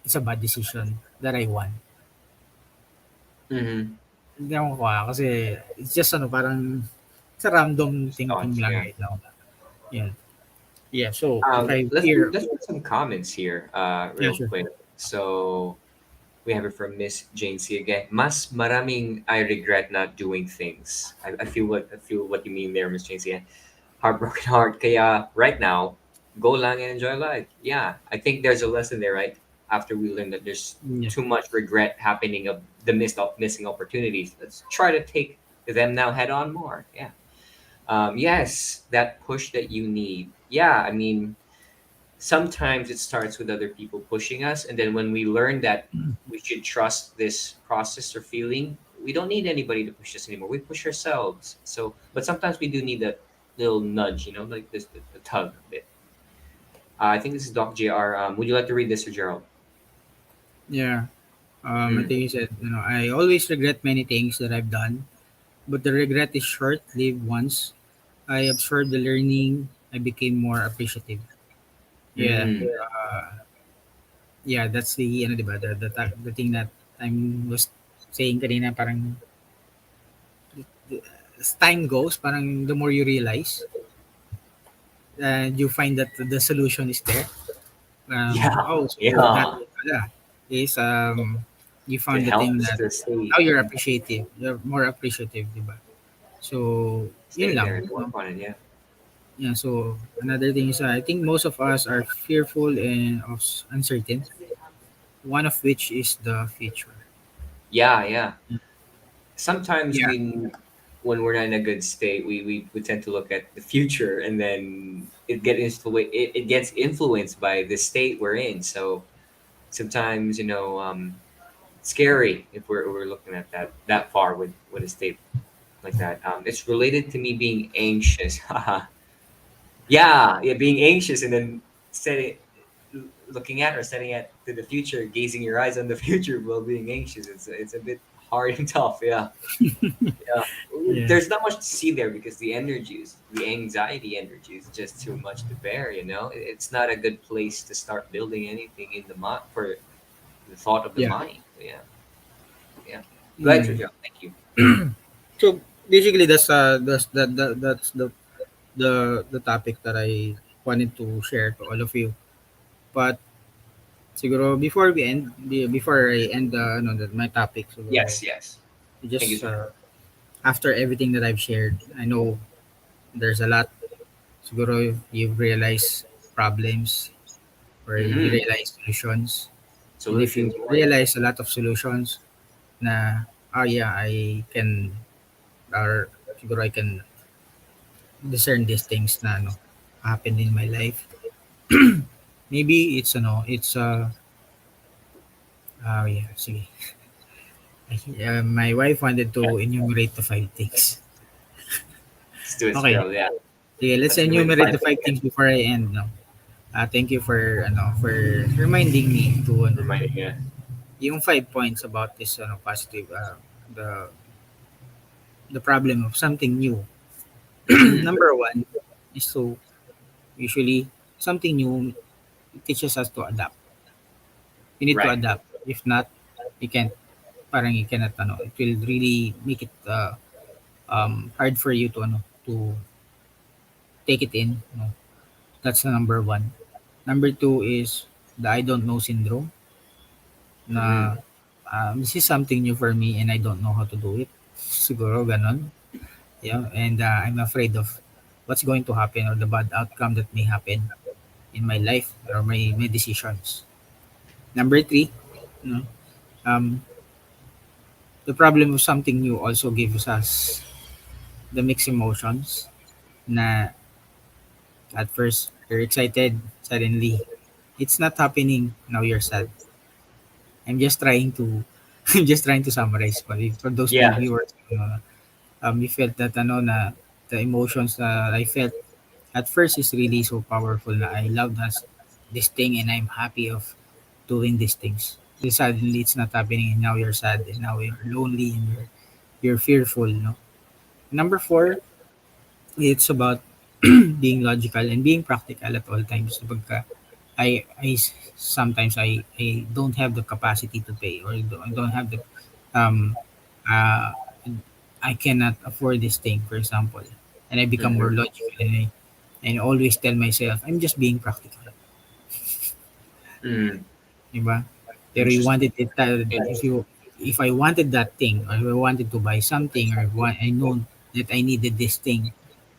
[SPEAKER 2] it's a bad decision that I won?
[SPEAKER 1] Mm-hmm.
[SPEAKER 2] Hindi ako kasi it's just ano, parang it's a random
[SPEAKER 1] Just
[SPEAKER 2] thinking
[SPEAKER 1] thoughts.
[SPEAKER 2] lang
[SPEAKER 1] Yeah.
[SPEAKER 2] right now. Yeah. Yeah, so if I hear,
[SPEAKER 1] Let's put some comments here,
[SPEAKER 2] yeah,
[SPEAKER 1] real
[SPEAKER 2] sure.
[SPEAKER 1] quick. So we have it from Miss Jane C again. Mas maraming I regret not doing things. I feel what you mean there, Miss Jane C. Heartbroken heart. Kaya right now, go lang and enjoy life. Yeah, I think there's a lesson there, right? After we learn that there's
[SPEAKER 2] Yeah.
[SPEAKER 1] too much regret happening of the missing opportunities. Let's try to take them now head on more. Yeah. Yes, that push that you need. Yeah, I mean, sometimes it starts with other people pushing us, and then when we learn that we should trust this process or feeling, we don't need anybody to push us anymore. We push ourselves. So, but sometimes we do need that little nudge, like this, the tug a bit. I think this is Doc JR. Would you like to read this, or Gerald?
[SPEAKER 2] Yeah. I
[SPEAKER 1] Mm.
[SPEAKER 2] think you said, I always regret many things that I've done, but the regret is short-lived once I absorbed the learning, I became more appreciative. Yeah.
[SPEAKER 1] Mm.
[SPEAKER 2] Yeah, that's the, diba, the thing that I was saying kanina, parang as time goes, parang the more you realize, you find that the solution is there.
[SPEAKER 1] Yeah,
[SPEAKER 2] So that
[SPEAKER 1] yeah.
[SPEAKER 2] pala is you
[SPEAKER 1] To
[SPEAKER 2] found the
[SPEAKER 1] help
[SPEAKER 2] thing
[SPEAKER 1] us
[SPEAKER 2] that
[SPEAKER 1] to stay,
[SPEAKER 2] now you're appreciative. You're more appreciative, diba? So, yun
[SPEAKER 1] stay there
[SPEAKER 2] lang.
[SPEAKER 1] and work on it. Yeah.
[SPEAKER 2] Yeah, so another thing is I think most of us are fearful and of uncertain, one of which is the future.
[SPEAKER 1] Yeah, yeah. Sometimes
[SPEAKER 2] Yeah.
[SPEAKER 1] when we're not in a good state, we tend to look at the future, and then it gets influenced by the state we're in. So sometimes scary if we're looking at that far with a state like that. It's related to me being anxious. Yeah, being anxious and then setting looking at or setting at to the future, gazing your eyes on the future while being anxious. It's a bit hard and tough. Yeah. Yeah,
[SPEAKER 2] Yeah.
[SPEAKER 1] there's not much to see there because the anxiety energy is just too much to bear. It's not a good place to start building anything in the mind for the thought of the
[SPEAKER 2] Yeah.
[SPEAKER 1] mind. Yeah, yeah. Go ahead,
[SPEAKER 2] Mm.
[SPEAKER 1] Sergio. Thank you.
[SPEAKER 2] So basically that's the topic that I wanted to share to all of you. But siguro before I end my topic, siguro
[SPEAKER 1] Yes, yes. Thank you,
[SPEAKER 2] just
[SPEAKER 1] Sergio.
[SPEAKER 2] after everything that I've shared, I know there's a lot. Siguro you've realized problems or you
[SPEAKER 1] Mm-hmm.
[SPEAKER 2] realize solutions. And if you
[SPEAKER 1] Solutions.
[SPEAKER 2] realize a lot of solutions na, yeah, I can, or siguro I can discern these things na happen in my life. Maybe it's Oh, yeah. Sige. My wife wanted
[SPEAKER 1] Yeah.
[SPEAKER 2] to enumerate the five things.
[SPEAKER 1] Let's do it,
[SPEAKER 2] Okay.
[SPEAKER 1] Cyril. Yeah.
[SPEAKER 2] Sige, let's
[SPEAKER 1] Let's do it in
[SPEAKER 2] enumerate
[SPEAKER 1] five
[SPEAKER 2] the five
[SPEAKER 1] seconds.
[SPEAKER 2] things before I end. No? Thank you for reminding me to
[SPEAKER 1] Reminding you.
[SPEAKER 2] yung 5 points about this positive the the problem of something new.
[SPEAKER 1] Mm-hmm.
[SPEAKER 2] Number one is to usually something new teaches us to adapt. You need to
[SPEAKER 1] Right.
[SPEAKER 2] adapt. If not, you can't. Parang you cannot it will really make it hard for you to to take it in. That's the number one. Number two is the I don't know syndrome.
[SPEAKER 1] Mm-hmm.
[SPEAKER 2] Na this is something new for me and I don't know how to do it. Siguro ganon. Yeah, and I'm afraid of what's going to happen or the bad outcome that may happen in my life or my decisions. Number three, you know, um, the problem of something new also gives us the mixed emotions. Na at first you're excited, suddenly it's not happening. Now you're sad. I'm just trying to I'm just trying to summarize for those
[SPEAKER 1] Yeah.
[SPEAKER 2] viewers. You felt that na the emotions that I felt at first is really so powerful na I love this thing and I'm happy of doing these things. Then suddenly it's not happening and now you're sad and now you're lonely and you're fearful. No? Number four, it's about being logical and being practical at all times. Pagka sometimes I don't have the capacity to pay or I don't have the um uh I cannot afford this thing, for example, and I become more
[SPEAKER 1] Mm-hmm.
[SPEAKER 2] logical and I always tell myself I'm just being practical,
[SPEAKER 1] Mm.
[SPEAKER 2] di ba? Pero you
[SPEAKER 1] Interesting.
[SPEAKER 2] wanted it
[SPEAKER 1] Interesting.
[SPEAKER 2] if I wanted that thing or if I wanted to buy something or if I know that I needed this thing,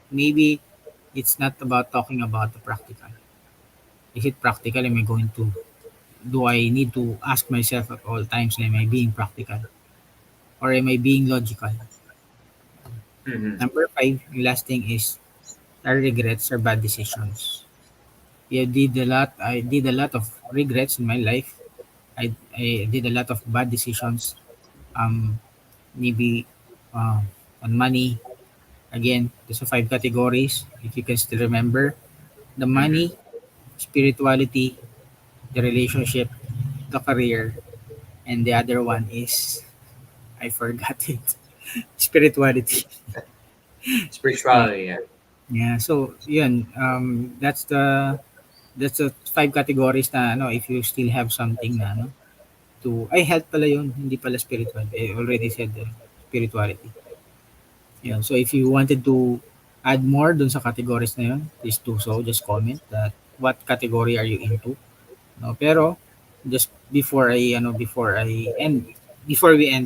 [SPEAKER 2] maybe it's not about talking about the practical. Is it practical? Am I going to do I need to ask myself at all times, am I being practical or am I being logical?
[SPEAKER 1] Mm-hmm.
[SPEAKER 2] Number five, the last thing is our regrets or bad decisions. I did a lot of regrets in my life. I did a lot of bad decisions. Um, maybe on money. Again, there's a five categories. If you can still remember, the
[SPEAKER 1] Mm-hmm.
[SPEAKER 2] money, spirituality, the relationship, the career, and the other one is I forgot it. Spirituality. Yeah.
[SPEAKER 1] Spirituality. Yeah.
[SPEAKER 2] Yeah. So, yun. That's the five categories na if you still have something na to ay health pala yun, hindi pala spiritual. I already said spirituality. Yun. So if you wanted to add more dun sa categories na yun, please do so. Just comment that what category are you into. No, pero just before we end,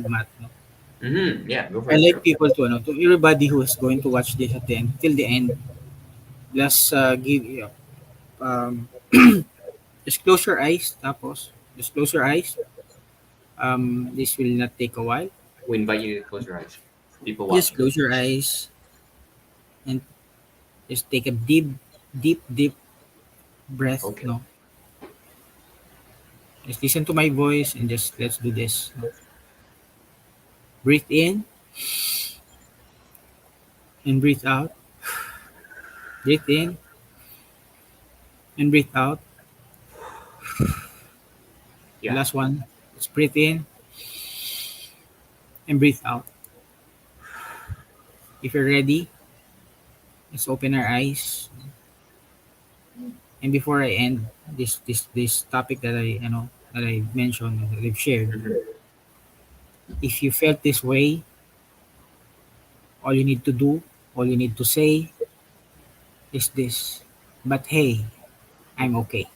[SPEAKER 2] Matt, no,
[SPEAKER 1] Mm-hmm. Yeah. Go for
[SPEAKER 2] I
[SPEAKER 1] it,
[SPEAKER 2] like
[SPEAKER 1] Cyril.
[SPEAKER 2] people to everybody who is going to watch this at the end till the end. Just give um just close your eyes. Tapos just close your eyes. This will not take a while.
[SPEAKER 1] We invite you to close your eyes. People
[SPEAKER 2] Just
[SPEAKER 1] watching.
[SPEAKER 2] close your eyes and just take a deep breath.
[SPEAKER 1] Okay.
[SPEAKER 2] No, just listen to my voice and just let's do this. No? Breathe in and breathe out. Breathe in and breathe out. The
[SPEAKER 1] Yeah.
[SPEAKER 2] last one. Just breathe in and breathe out. If you're ready, let's open our eyes. And before I end this topic that I mentioned that I've shared,
[SPEAKER 1] Mm-hmm.
[SPEAKER 2] if you felt this way, all you need to do, all you need to say is this. But hey, I'm okay.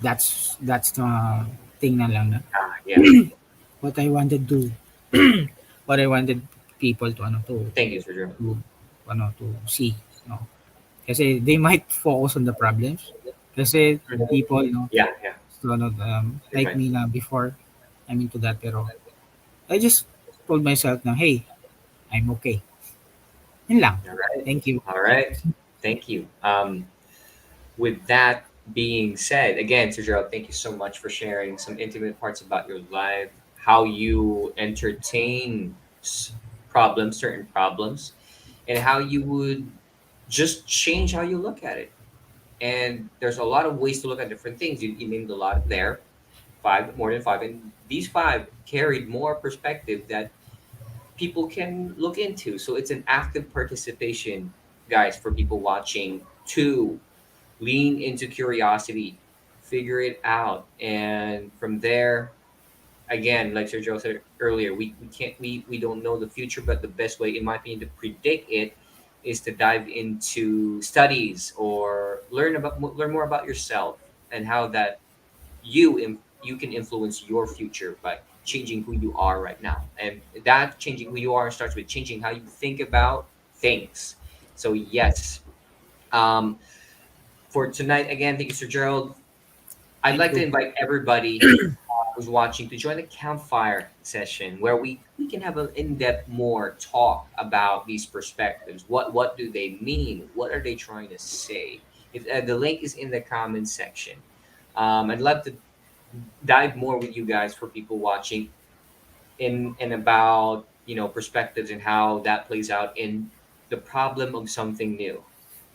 [SPEAKER 2] That's the thing na lang na
[SPEAKER 1] Ah, yeah.
[SPEAKER 2] what I wanted to what I wanted people to
[SPEAKER 1] Thank you, Cyril.
[SPEAKER 2] to to see, no. Kasi they might focus on the problems. Kasi
[SPEAKER 1] Mhm.
[SPEAKER 2] people,
[SPEAKER 1] Yeah. Yeah. You're
[SPEAKER 2] like
[SPEAKER 1] right.
[SPEAKER 2] me na before, I'm into that. Pero I just told myself na, hey, I'm okay. Yun lang.
[SPEAKER 1] All right.
[SPEAKER 2] Thank you.
[SPEAKER 1] All right. Thank you. With that being said, again, Sir Gerald, thank you so much for sharing some intimate parts about your life, how you entertain problems, certain problems, and how you would just change how you look at it. And there's a lot of ways to look at different things. You named a lot there, five, more than five, and these five carried more perspective that people can look into. So it's an active participation, guys, for people watching to lean into curiosity, figure it out, and from there, again, like Sir Joe said earlier, we can't we don't know the future, but the best way, in my opinion, to predict it is to dive into studies or learn more about yourself and how that you can influence your future by changing who you are right now, and that changing who you are starts with changing how you think about things. So yes, um, for tonight again, thank you, Sir Gerald. I'd
[SPEAKER 2] Thank
[SPEAKER 1] like to
[SPEAKER 2] you.
[SPEAKER 1] invite everybody who's watching to join the campfire session where we can have an in-depth more talk about these perspectives. What do they mean? What are they trying to say? If the link is in the comment section, I'd love to dive more with you guys for people watching in about perspectives and how that plays out in the problem of something new,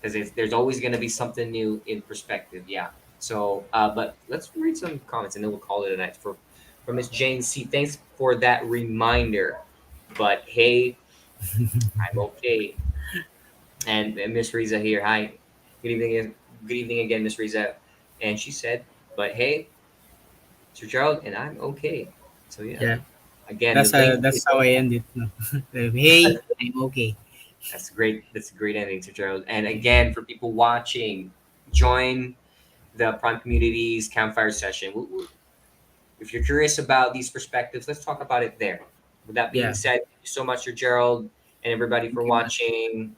[SPEAKER 1] because there's always going to be something new in perspective. Yeah. So but let's read some comments and then we'll call it a night. For Miss Jane C, thanks for that reminder, but hey, I'm okay. And Miss Riza here, hi, good evening, good evening again, Miss Riza. And she said, but hey, Sir Gerald, and I'm okay. So yeah,
[SPEAKER 2] Yeah,
[SPEAKER 1] again, the link
[SPEAKER 2] that's how I end it. No? Hey, I'm okay.
[SPEAKER 1] That's great. That's a great ending to Gerald. And again, for people watching, join the Prime Communities Campfire session. If you're curious about these perspectives, let's talk about it there. With that being
[SPEAKER 2] Yeah,
[SPEAKER 1] said, thank you so much, Sir Gerald, and everybody
[SPEAKER 2] thank
[SPEAKER 1] for
[SPEAKER 2] you.
[SPEAKER 1] watching.